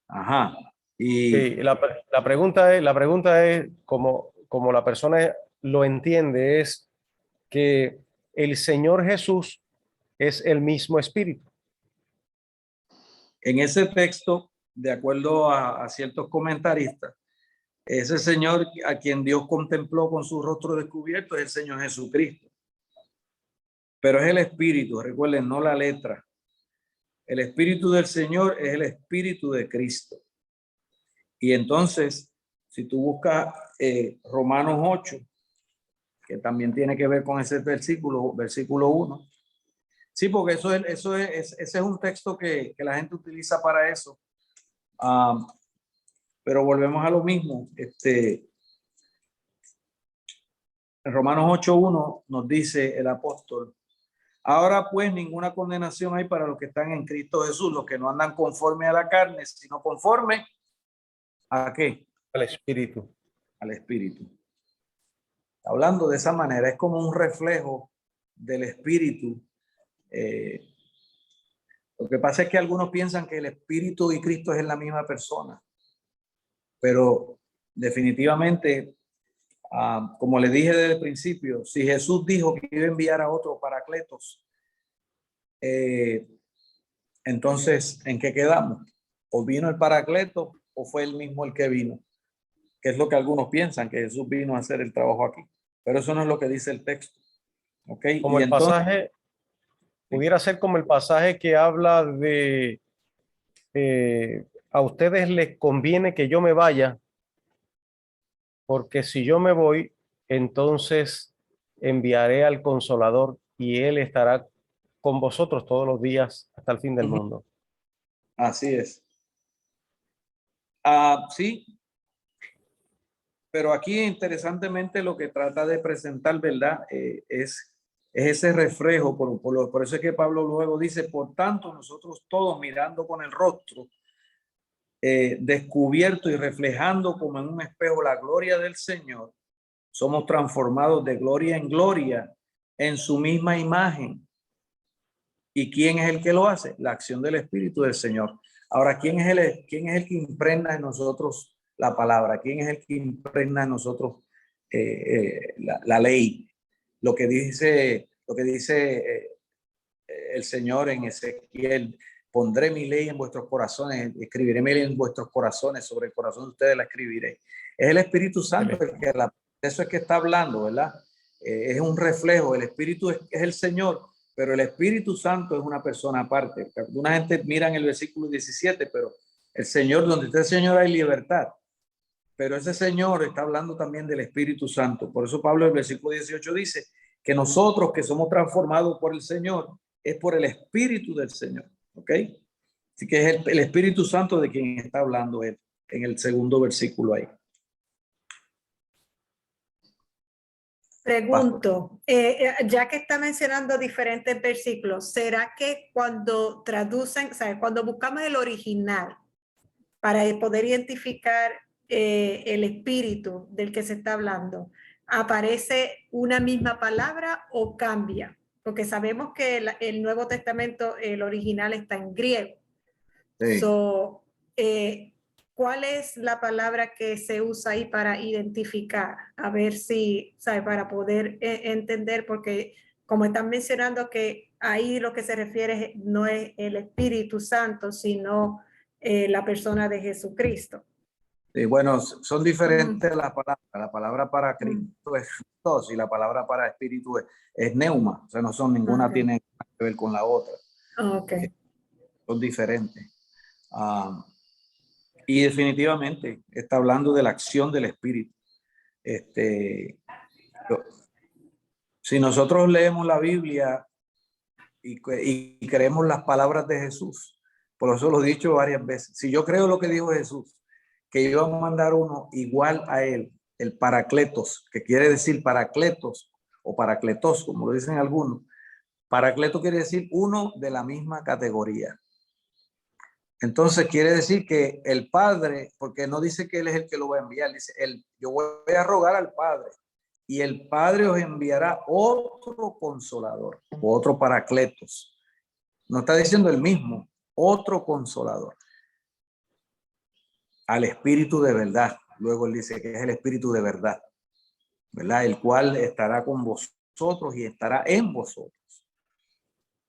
Ajá. Y Sí, la pregunta es como la persona lo entiende, es que el Señor Jesús es el mismo Espíritu. en ese texto, de acuerdo a ciertos comentaristas, ese Señor a quien Dios contempló con su rostro descubierto es el Señor Jesucristo. Pero es el Espíritu, recuerden, no la letra. El Espíritu del Señor es el Espíritu de Cristo. Y entonces, si tú buscas Romanos 8, que también tiene que ver con ese versículo 1. Sí, porque ese es un texto que la gente utiliza para eso. Pero volvemos a lo mismo. En Romanos 8:1 nos dice el apóstol: ahora pues ninguna condenación hay para los que están en Cristo Jesús, los que no andan conforme a la carne, sino conforme ¿a qué? El Espíritu. Al Espíritu. Hablando de esa manera, es como un reflejo del Espíritu. Lo que pasa es que algunos piensan que el Espíritu y Cristo es la misma persona, pero definitivamente, como le dije desde el principio, si Jesús dijo que iba a enviar a otro Paracletos, entonces, ¿en qué quedamos? ¿O vino el Paracleto o fue él mismo el que vino? Que es lo que algunos piensan, que Jesús vino a hacer el trabajo aquí, pero eso no es lo que dice el texto. ¿Ok? Como Y el entonces, pasaje, pudiera ser como el pasaje que habla de a ustedes les conviene que yo me vaya, porque si yo me voy, entonces enviaré al Consolador y él estará con vosotros todos los días hasta el fin del mundo. así es. Sí, pero aquí interesantemente lo que trata de presentar, ¿verdad? Es ese reflejo, por eso es que Pablo luego dice, por tanto nosotros todos mirando con el rostro descubierto y reflejando como en un espejo la gloria del Señor, somos transformados de gloria en gloria en su misma imagen. ¿Y quién es el que lo hace? La acción del Espíritu del Señor. Ahora, ¿quién es el que impregna en nosotros la palabra? ¿Quién es el que impregna en nosotros la ley? Lo que dice el Señor en Ezequiel: pondré mi ley en vuestros corazones, escribiré mi ley en vuestros corazones, sobre el corazón de ustedes la escribiré. Es el Espíritu Santo el que eso es que está hablando, ¿verdad? Es un reflejo. El Espíritu es el Señor, pero el Espíritu Santo es una persona aparte. Una gente mira en el versículo 17, pero el Señor, donde está el Señor hay libertad. Pero ese Señor está hablando también del Espíritu Santo. Por eso Pablo en el versículo 18 dice que nosotros que somos transformados por el Señor es por el Espíritu del Señor. ¿Ok? Así que es el Espíritu Santo de quien está hablando él en el segundo versículo ahí. Pregunto, ya que está mencionando diferentes versículos, ¿será que cuando traducen, o sea, cuando buscamos el original para poder identificar el espíritu del que se está hablando, aparece una misma palabra o cambia? Porque sabemos que el Nuevo Testamento, el original está en griego. Sí. So, ¿cuál es la palabra que se usa ahí para identificar? A ver si, ¿sabe? Para poder entender, porque como están mencionando que ahí lo que se refiere no es el Espíritu Santo, sino la persona de Jesucristo. Bueno, son diferentes las palabras. La palabra para Cristo es Christos y la palabra para espíritu es neuma. O sea, no son, ninguna Ok. tiene que ver con la otra. Ok. Son diferentes. Y definitivamente está hablando de la acción del espíritu. Lo- si nosotros leemos la Biblia y creemos las palabras de Jesús, por eso lo he dicho varias veces, si yo creo lo que dijo Jesús, que iba a mandar uno igual a él, el Paracletos, que quiere decir Paracletos o Paracletos, como lo dicen algunos, Paracleto quiere decir uno de la misma categoría. Entonces quiere decir que el Padre, porque no dice que Él es el que lo va a enviar, dice, yo voy a rogar al Padre y el Padre os enviará otro consolador, otro Paracletos. No está diciendo el mismo, otro consolador. Al Espíritu de verdad. Luego Él dice que es el Espíritu de verdad, ¿verdad? El cual estará con vosotros y estará en vosotros.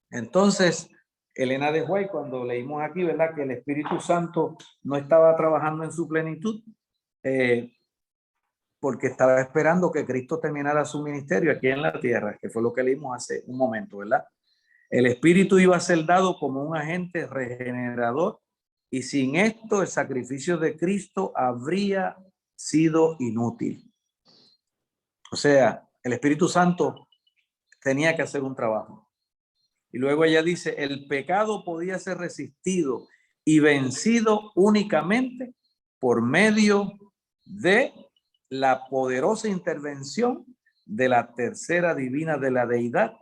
Entonces, Elena de White, cuando leímos aquí, ¿verdad? Que el Espíritu Santo no estaba trabajando en su plenitud, porque estaba esperando que Cristo terminara su ministerio aquí en la tierra, que fue lo que leímos hace un momento, ¿verdad? El Espíritu iba a ser dado como un agente regenerador y sin esto el sacrificio de Cristo habría sido inútil. O sea, el Espíritu Santo tenía que hacer un trabajo. Y luego ella dice, el pecado podía ser resistido y vencido únicamente por medio de la poderosa intervención de la tercera divina de la deidad,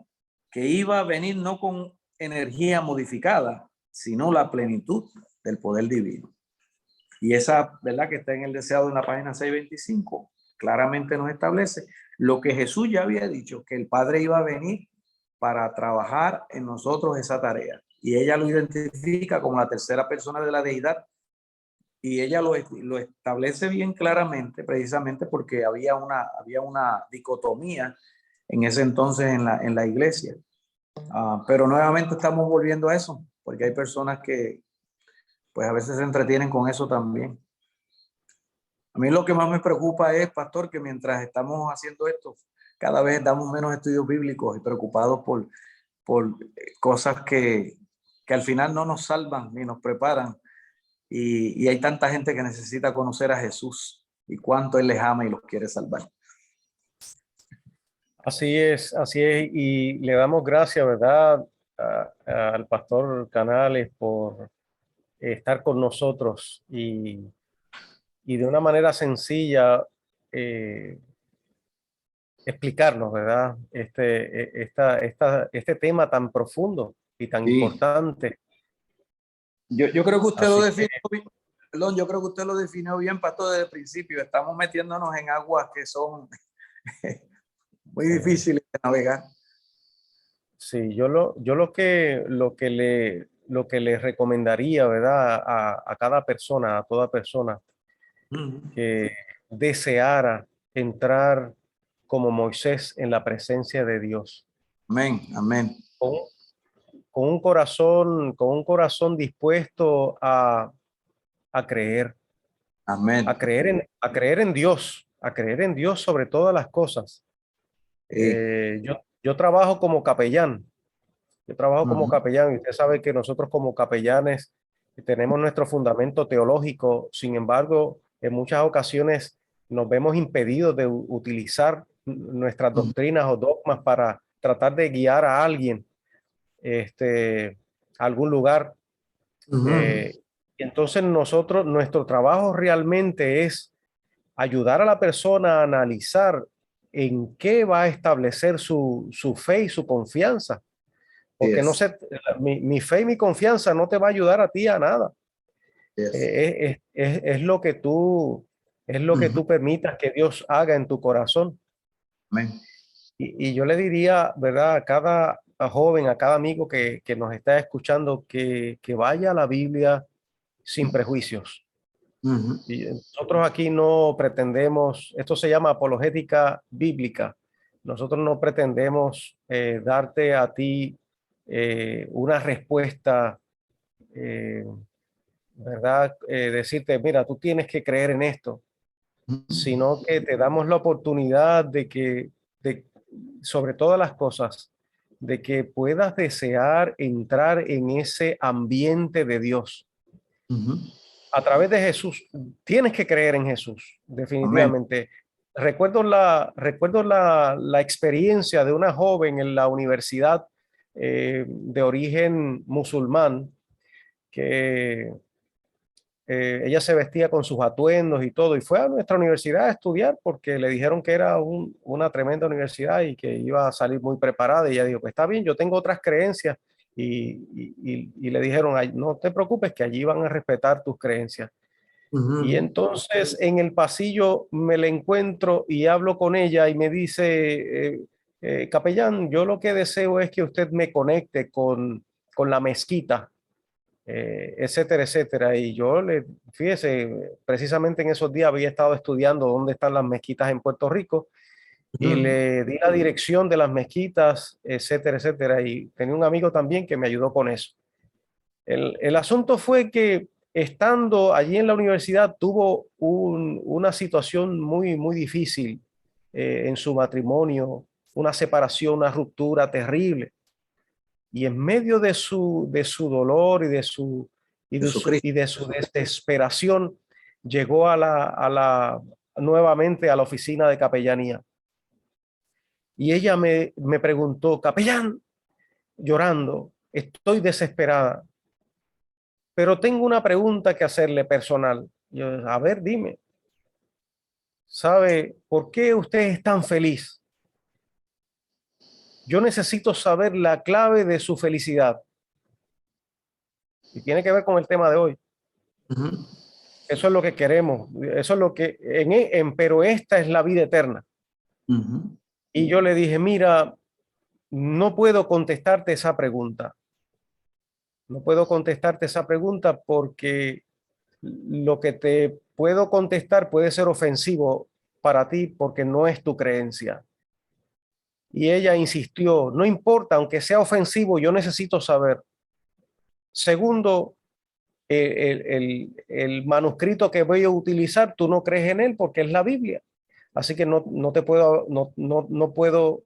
que iba a venir no con energía modificada, sino la plenitud del poder divino. Y esa, ¿verdad? Que está en el deseado en la página 625, claramente nos establece lo que Jesús ya había dicho, que el Padre iba a venir para trabajar en nosotros esa tarea. Y ella lo identifica como la tercera persona de la deidad. Y ella lo establece bien claramente, precisamente porque había una dicotomía en ese entonces en la iglesia. Pero nuevamente estamos volviendo a eso, porque hay personas que pues a veces se entretienen con eso también. A mí lo que más me preocupa es, pastor, que mientras estamos haciendo esto, cada vez damos menos estudios bíblicos y preocupados por cosas que al final no nos salvan ni nos preparan. Y hay tanta gente que necesita conocer a Jesús y cuánto Él les ama y los quiere salvar. Así es, y le damos gracias, ¿verdad? Al pastor Canales por estar con nosotros y de una manera sencilla explicarnos, ¿verdad? Este tema tan profundo y tan Sí. importante. Yo creo que usted Así lo definió bien. Perdón, yo creo que usted lo definió bien, pastor, desde el principio. Estamos metiéndonos en aguas que son muy difíciles de navegar. Sí, yo lo que le recomendaría, ¿verdad? A cada persona, a toda persona que deseara entrar como Moisés en la presencia de Dios, Amén, amén. con, con un corazón dispuesto a creer, Amén. a creer en Dios, a creer en Dios sobre todas las cosas. Sí. Yo trabajo como capellán. Yo trabajo como Ujú. capellán y usted sabe que nosotros como capellanes tenemos nuestro fundamento teológico. Sin embargo, en muchas ocasiones nos vemos impedidos de utilizar nuestras doctrinas o dogmas para tratar de guiar a alguien a algún lugar. Ujú. Y entonces nuestro trabajo realmente es ayudar a la persona a analizar en qué va a establecer su fe y su confianza. Porque no Yes, sé, mi fe y mi confianza no te va a ayudar a ti a nada. yes. Es lo que Ujú. tú permitas que Dios haga en tu corazón. Amén. Y yo le diría, ¿verdad? A cada joven, a cada amigo que nos está escuchando, que vaya a la Biblia sin prejuicios. Ujú. Y nosotros aquí no pretendemos, esto se llama apologética bíblica. Nosotros no pretendemos darte a ti una respuesta ¿verdad? Decirte, mira, tú tienes que creer en esto, sino que te damos la oportunidad de que, sobre todas las cosas, de que puedas desear entrar en ese ambiente de Dios. A través de Jesús, tienes que creer en Jesús, definitivamente. Recuerdo la experiencia de una joven en la universidad de origen musulmán, que ella se vestía con sus atuendos y todo, y fue a nuestra universidad a estudiar porque le dijeron que era una tremenda universidad y que iba a salir muy preparada. Y ella dijo, pues está bien, yo tengo otras creencias. Y le dijeron, "Ay, no te preocupes, que allí van a respetar tus creencias". Y entonces en el pasillo me la encuentro y hablo con ella y me dice, capellán, yo lo que deseo es que usted me conecte con la mezquita, etcétera, etcétera. Y yo fíjese, precisamente en esos días había estado estudiando dónde están las mezquitas en Puerto Rico y le di la dirección de las mezquitas, etcétera, etcétera. Y tenía un amigo también que me ayudó con eso. El asunto fue que estando allí en la universidad tuvo una situación muy, muy difícil en su matrimonio, una separación, una ruptura terrible. Y en medio de su dolor Jesucristo. y de su desesperación, llegó nuevamente a la oficina de capellanía. Y ella me preguntó, capellán, llorando, estoy desesperada, pero tengo una pregunta que hacerle personal. Yo, a ver, dime, ¿sabe por qué usted es tan feliz? Yo necesito saber la clave de su felicidad. Y tiene que ver con el tema de hoy. Eso es lo que queremos. Eso es lo que, pero esta es la vida eterna. Y yo le dije, mira, no puedo contestarte esa pregunta. No puedo contestarte esa pregunta porque lo que te puedo contestar puede ser ofensivo para ti porque no es tu creencia. Y ella insistió, no importa, aunque sea ofensivo, yo necesito saber. Segundo, el manuscrito que voy a utilizar, tú no crees en él porque es la Biblia. Así que no puedo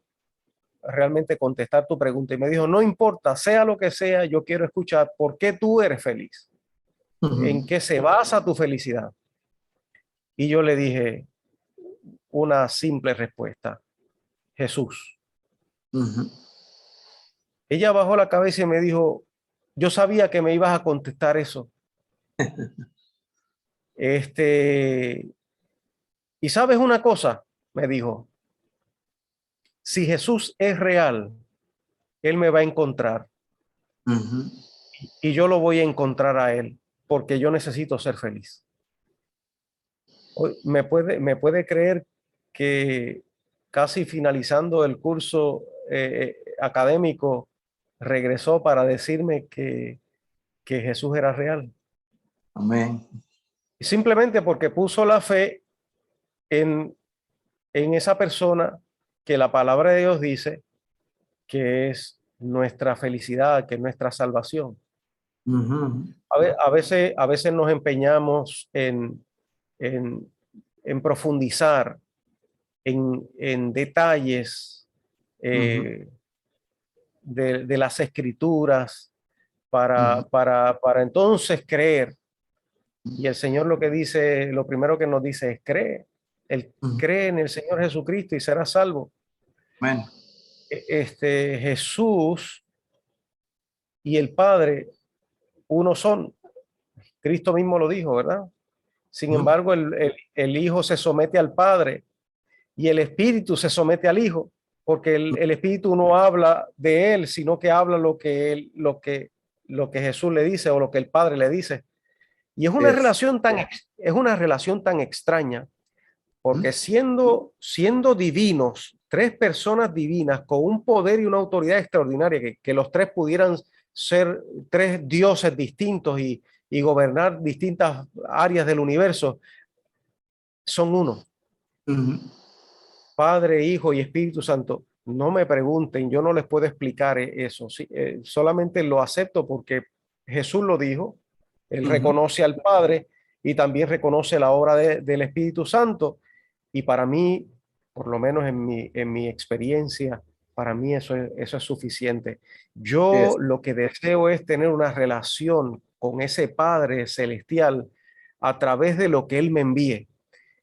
realmente contestar tu pregunta. Y me dijo, no importa, sea lo que sea, yo quiero escuchar por qué tú eres feliz, en qué se basa tu felicidad. Y yo le dije una simple respuesta, Jesús. Ella bajó la cabeza y me dijo, yo sabía que me ibas a contestar eso. Y sabes una cosa, me dijo, si Jesús es real, Él me va a encontrar y yo lo voy a encontrar a Él porque yo necesito ser feliz. Hoy, me puede creer que casi finalizando el curso académico, regresó para decirme que Jesús era real. Amén. Simplemente porque puso la fe en esa persona que la palabra de Dios dice que es nuestra felicidad, que es nuestra salvación. A veces nos empeñamos en profundizar en detalles de las escrituras para entonces creer. Y el Señor lo que dice, lo primero que nos dice es cree. Él cree en el Señor Jesucristo y será salvo. Amén. Jesús y el Padre uno son. Cristo mismo lo dijo, ¿verdad? Sin embargo, el Hijo se somete al Padre y el Espíritu se somete al Hijo, porque el Espíritu no habla de él, sino que habla lo que Jesús le dice o lo que el Padre le dice. Y es una relación tan extraña, porque siendo divinos, tres personas divinas con un poder y una autoridad extraordinaria, que los tres pudieran ser tres dioses distintos y gobernar distintas áreas del universo, son uno. Padre, Hijo y Espíritu Santo. No me pregunten, yo no les puedo explicar eso. Sí, solamente lo acepto porque Jesús lo dijo Él Ujú. reconoce al Padre y también reconoce la obra del Espíritu Santo. Y para mí, por lo menos en mi experiencia, para mí eso es suficiente. Sí Yo es. lo que deseo es tener una relación con ese Padre celestial a través de lo que Él me envíe.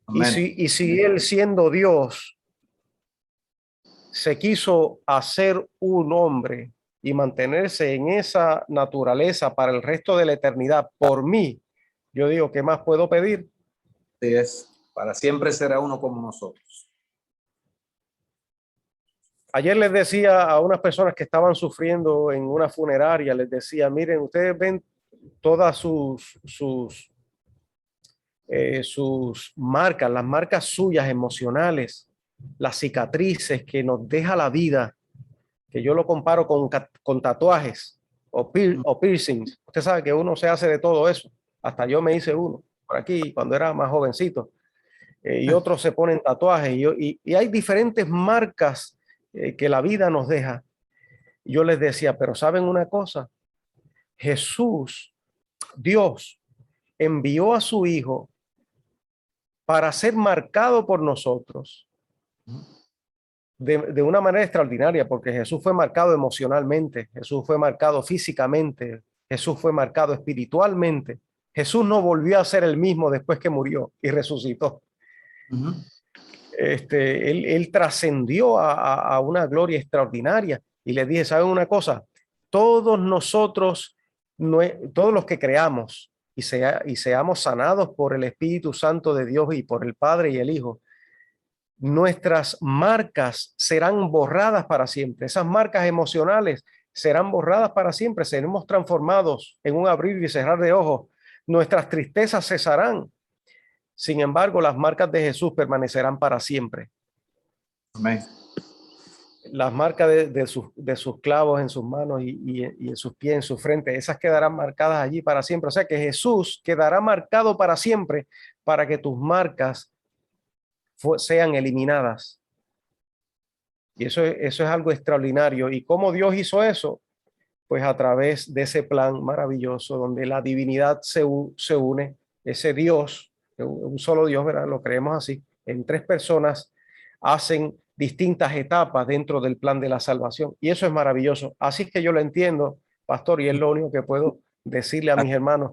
Amén. Y si Él, siendo Dios, se quiso hacer un hombre y mantenerse en esa naturaleza para el resto de la eternidad por mí, yo digo, ¿qué más puedo pedir? Sí es. Para siempre será uno como nosotros. Ayer les decía a unas personas que estaban sufriendo en una funeraria, les decía, miren, ustedes ven todas sus marcas, las marcas suyas emocionales, las cicatrices que nos deja la vida, que yo lo comparo con tatuajes o piercings. Usted sabe que uno se hace de todo eso. Hasta yo me hice uno por aquí cuando era más jovencito. Y otros se ponen tatuajes. Y hay diferentes marcas que la vida nos deja. Yo les decía, pero ¿saben una cosa? Jesús, Dios, envió a su Hijo para ser marcado por nosotros de una manera extraordinaria, porque Jesús fue marcado emocionalmente, Jesús fue marcado físicamente, Jesús fue marcado espiritualmente. Jesús no volvió a ser el mismo después que murió y resucitó. Ujú. Él trascendió a una gloria extraordinaria. Y le dije, ¿saben una cosa? Todos nosotros, todos los que creamos y seamos sanados por el Espíritu Santo de Dios y por el Padre y el Hijo, nuestras marcas serán borradas para siempre. Esas marcas emocionales serán borradas para siempre. Seremos transformados en un abrir y cerrar de ojos. Nuestras tristezas cesarán. Sin embargo, las marcas de Jesús permanecerán para siempre. Amén. Las marcas de sus clavos en sus manos y en sus pies, en su frente, esas quedarán marcadas allí para siempre. O sea que Jesús quedará marcado para siempre para que tus marcas sean eliminadas. Y eso es algo extraordinario. ¿Y cómo Dios hizo eso? Pues a través de ese plan maravilloso donde la divinidad se une, ese Dios, un solo Dios, ¿verdad? Lo creemos así, en tres personas hacen distintas etapas dentro del plan de la salvación. Y eso es maravilloso. Así que yo lo entiendo, pastor, y es lo único que puedo decirle a mis hermanos,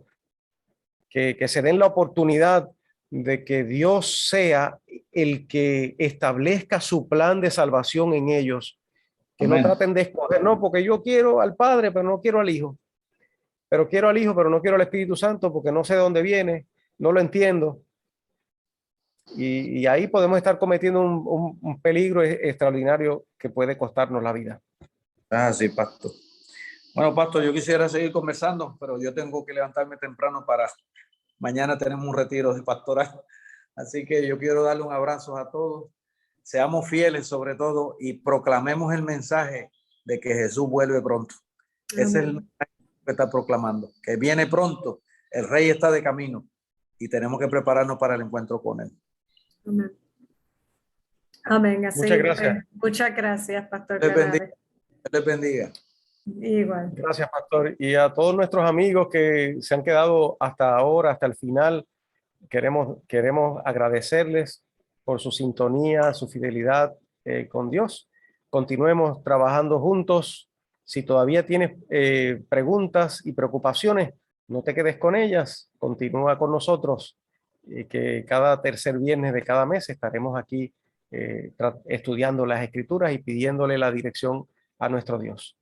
que se den la oportunidad de que Dios sea el que establezca su plan de salvación en ellos, que no Amén. traten de escoger, no, porque yo quiero al Padre, pero no quiero al Hijo, pero quiero al Hijo, pero no quiero al Espíritu Santo, porque no sé de dónde viene, no lo entiendo. Y ahí podemos estar cometiendo un peligro extraordinario que puede costarnos la vida. Ah, sí, pastor. Bueno, pastor, yo quisiera seguir conversando, pero yo tengo que levantarme temprano para mañana tenemos un retiro de pastoral. Así que yo quiero darle un abrazo a todos. Seamos fieles sobre todo y proclamemos el mensaje de que Jesús vuelve pronto. Ese es el mensaje que está proclamando, que viene pronto, el rey está de camino y tenemos que prepararnos para el encuentro con él. Amén. Amén. Así Muchas gracias. muchas gracias, Pastor Les bendiga. Canales. Les bendiga. Igual. Gracias, pastor. Y a todos nuestros amigos que se han quedado hasta ahora, hasta el final, queremos agradecerles por su sintonía, su fidelidad con Dios. Continuemos trabajando juntos. Si todavía tienes preguntas y preocupaciones, no te quedes con ellas. Continúa con nosotros, que cada tercer viernes de cada mes estaremos aquí estudiando las Escrituras y pidiéndole la dirección a nuestro Dios.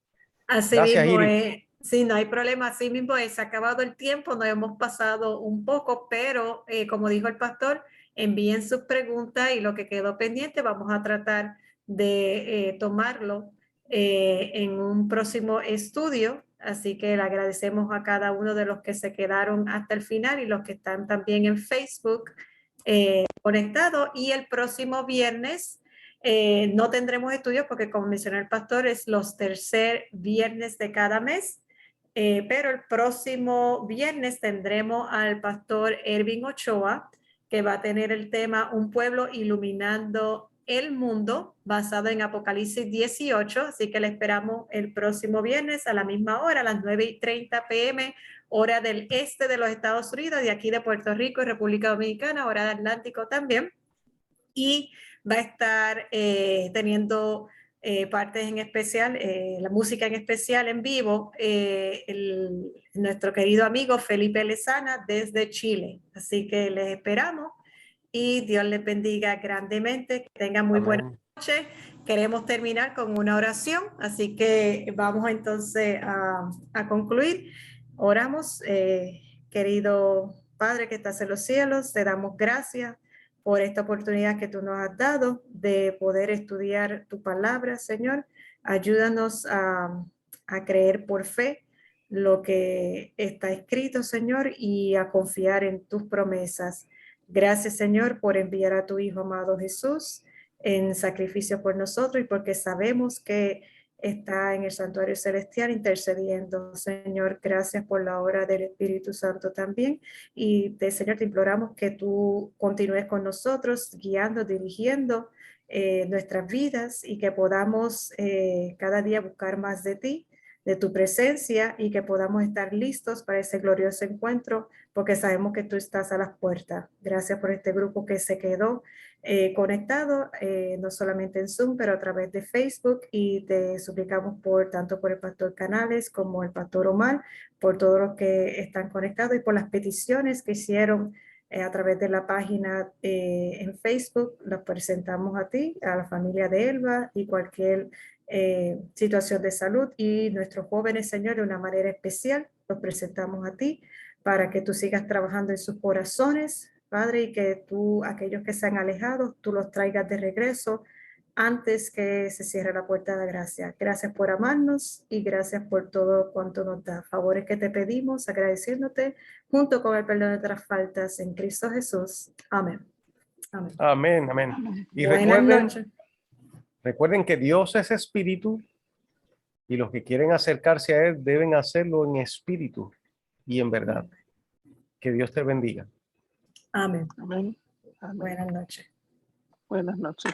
Así Gracias, mismo Iris. es. Sí, no hay problema. Así mismo es. Se ha acabado el tiempo, nos hemos pasado un poco, pero como dijo el pastor, envíen sus preguntas y lo que quedó pendiente vamos a tratar de tomarlo en un próximo estudio. Así que le agradecemos a cada uno de los que se quedaron hasta el final y los que están también en Facebook conectados. Y el próximo viernes no tendremos estudios porque, como mencionó el pastor, es los tercer viernes de cada mes. Pero el próximo viernes tendremos al pastor Ervin Ochoa, que va a tener el tema Un pueblo iluminando El Mundo, basado en Apocalipsis 18, así que le esperamos el próximo viernes a la misma hora, a las 9:30 p.m., hora del este de los Estados Unidos, de aquí de Puerto Rico y República Dominicana, hora de Atlántico también. Y va a estar teniendo partes en especial, la música en especial en vivo, nuestro querido amigo Felipe Lezana desde Chile. Así que les esperamos y Dios les bendiga grandemente. Que tengan muy buena noche. Queremos terminar con una oración, así que vamos entonces a concluir. Oramos, querido Padre que estás en los cielos, te damos gracias por esta oportunidad que tú nos has dado de poder estudiar tu palabra, Señor. Ayúdanos a creer por fe lo que está escrito, Señor, y a confiar en tus promesas. Gracias, Señor, por enviar a tu Hijo amado Jesús en sacrificio por nosotros y porque sabemos que está en el santuario celestial intercediendo. Señor, gracias por la obra del Espíritu Santo también. Y Señor, te imploramos que tú continúes con nosotros, guiando, dirigiendo nuestras vidas y que podamos cada día buscar más de ti, de tu presencia y que podamos estar listos para ese glorioso encuentro porque sabemos que tú estás a las puertas. Gracias por este grupo que se quedó conectado, no solamente en Zoom, pero a través de Facebook, y te suplicamos tanto por el pastor Canales como el pastor Omar, por todos los que están conectados y por las peticiones que hicieron a través de la página en Facebook. Las presentamos a ti, a la familia de Elba y cualquier situación de salud, y nuestros jóvenes, Señor, de una manera especial, los presentamos a ti para que tú sigas trabajando en sus corazones, Padre, y que tú, aquellos que se han alejado, tú los traigas de regreso antes que se cierre la puerta de gracia. Gracias por amarnos y gracias por todo cuanto nos da. Favores que te pedimos, agradeciéndote, junto con el perdón de nuestras faltas en Cristo Jesús. Amén. Amén. Amén, amén. Y Buenas noches. recuerden que Dios es espíritu y los que quieren acercarse a Él deben hacerlo en espíritu y en verdad. Que Dios te bendiga. Amén. Amén. Amén. Buenas noches. Buenas noches.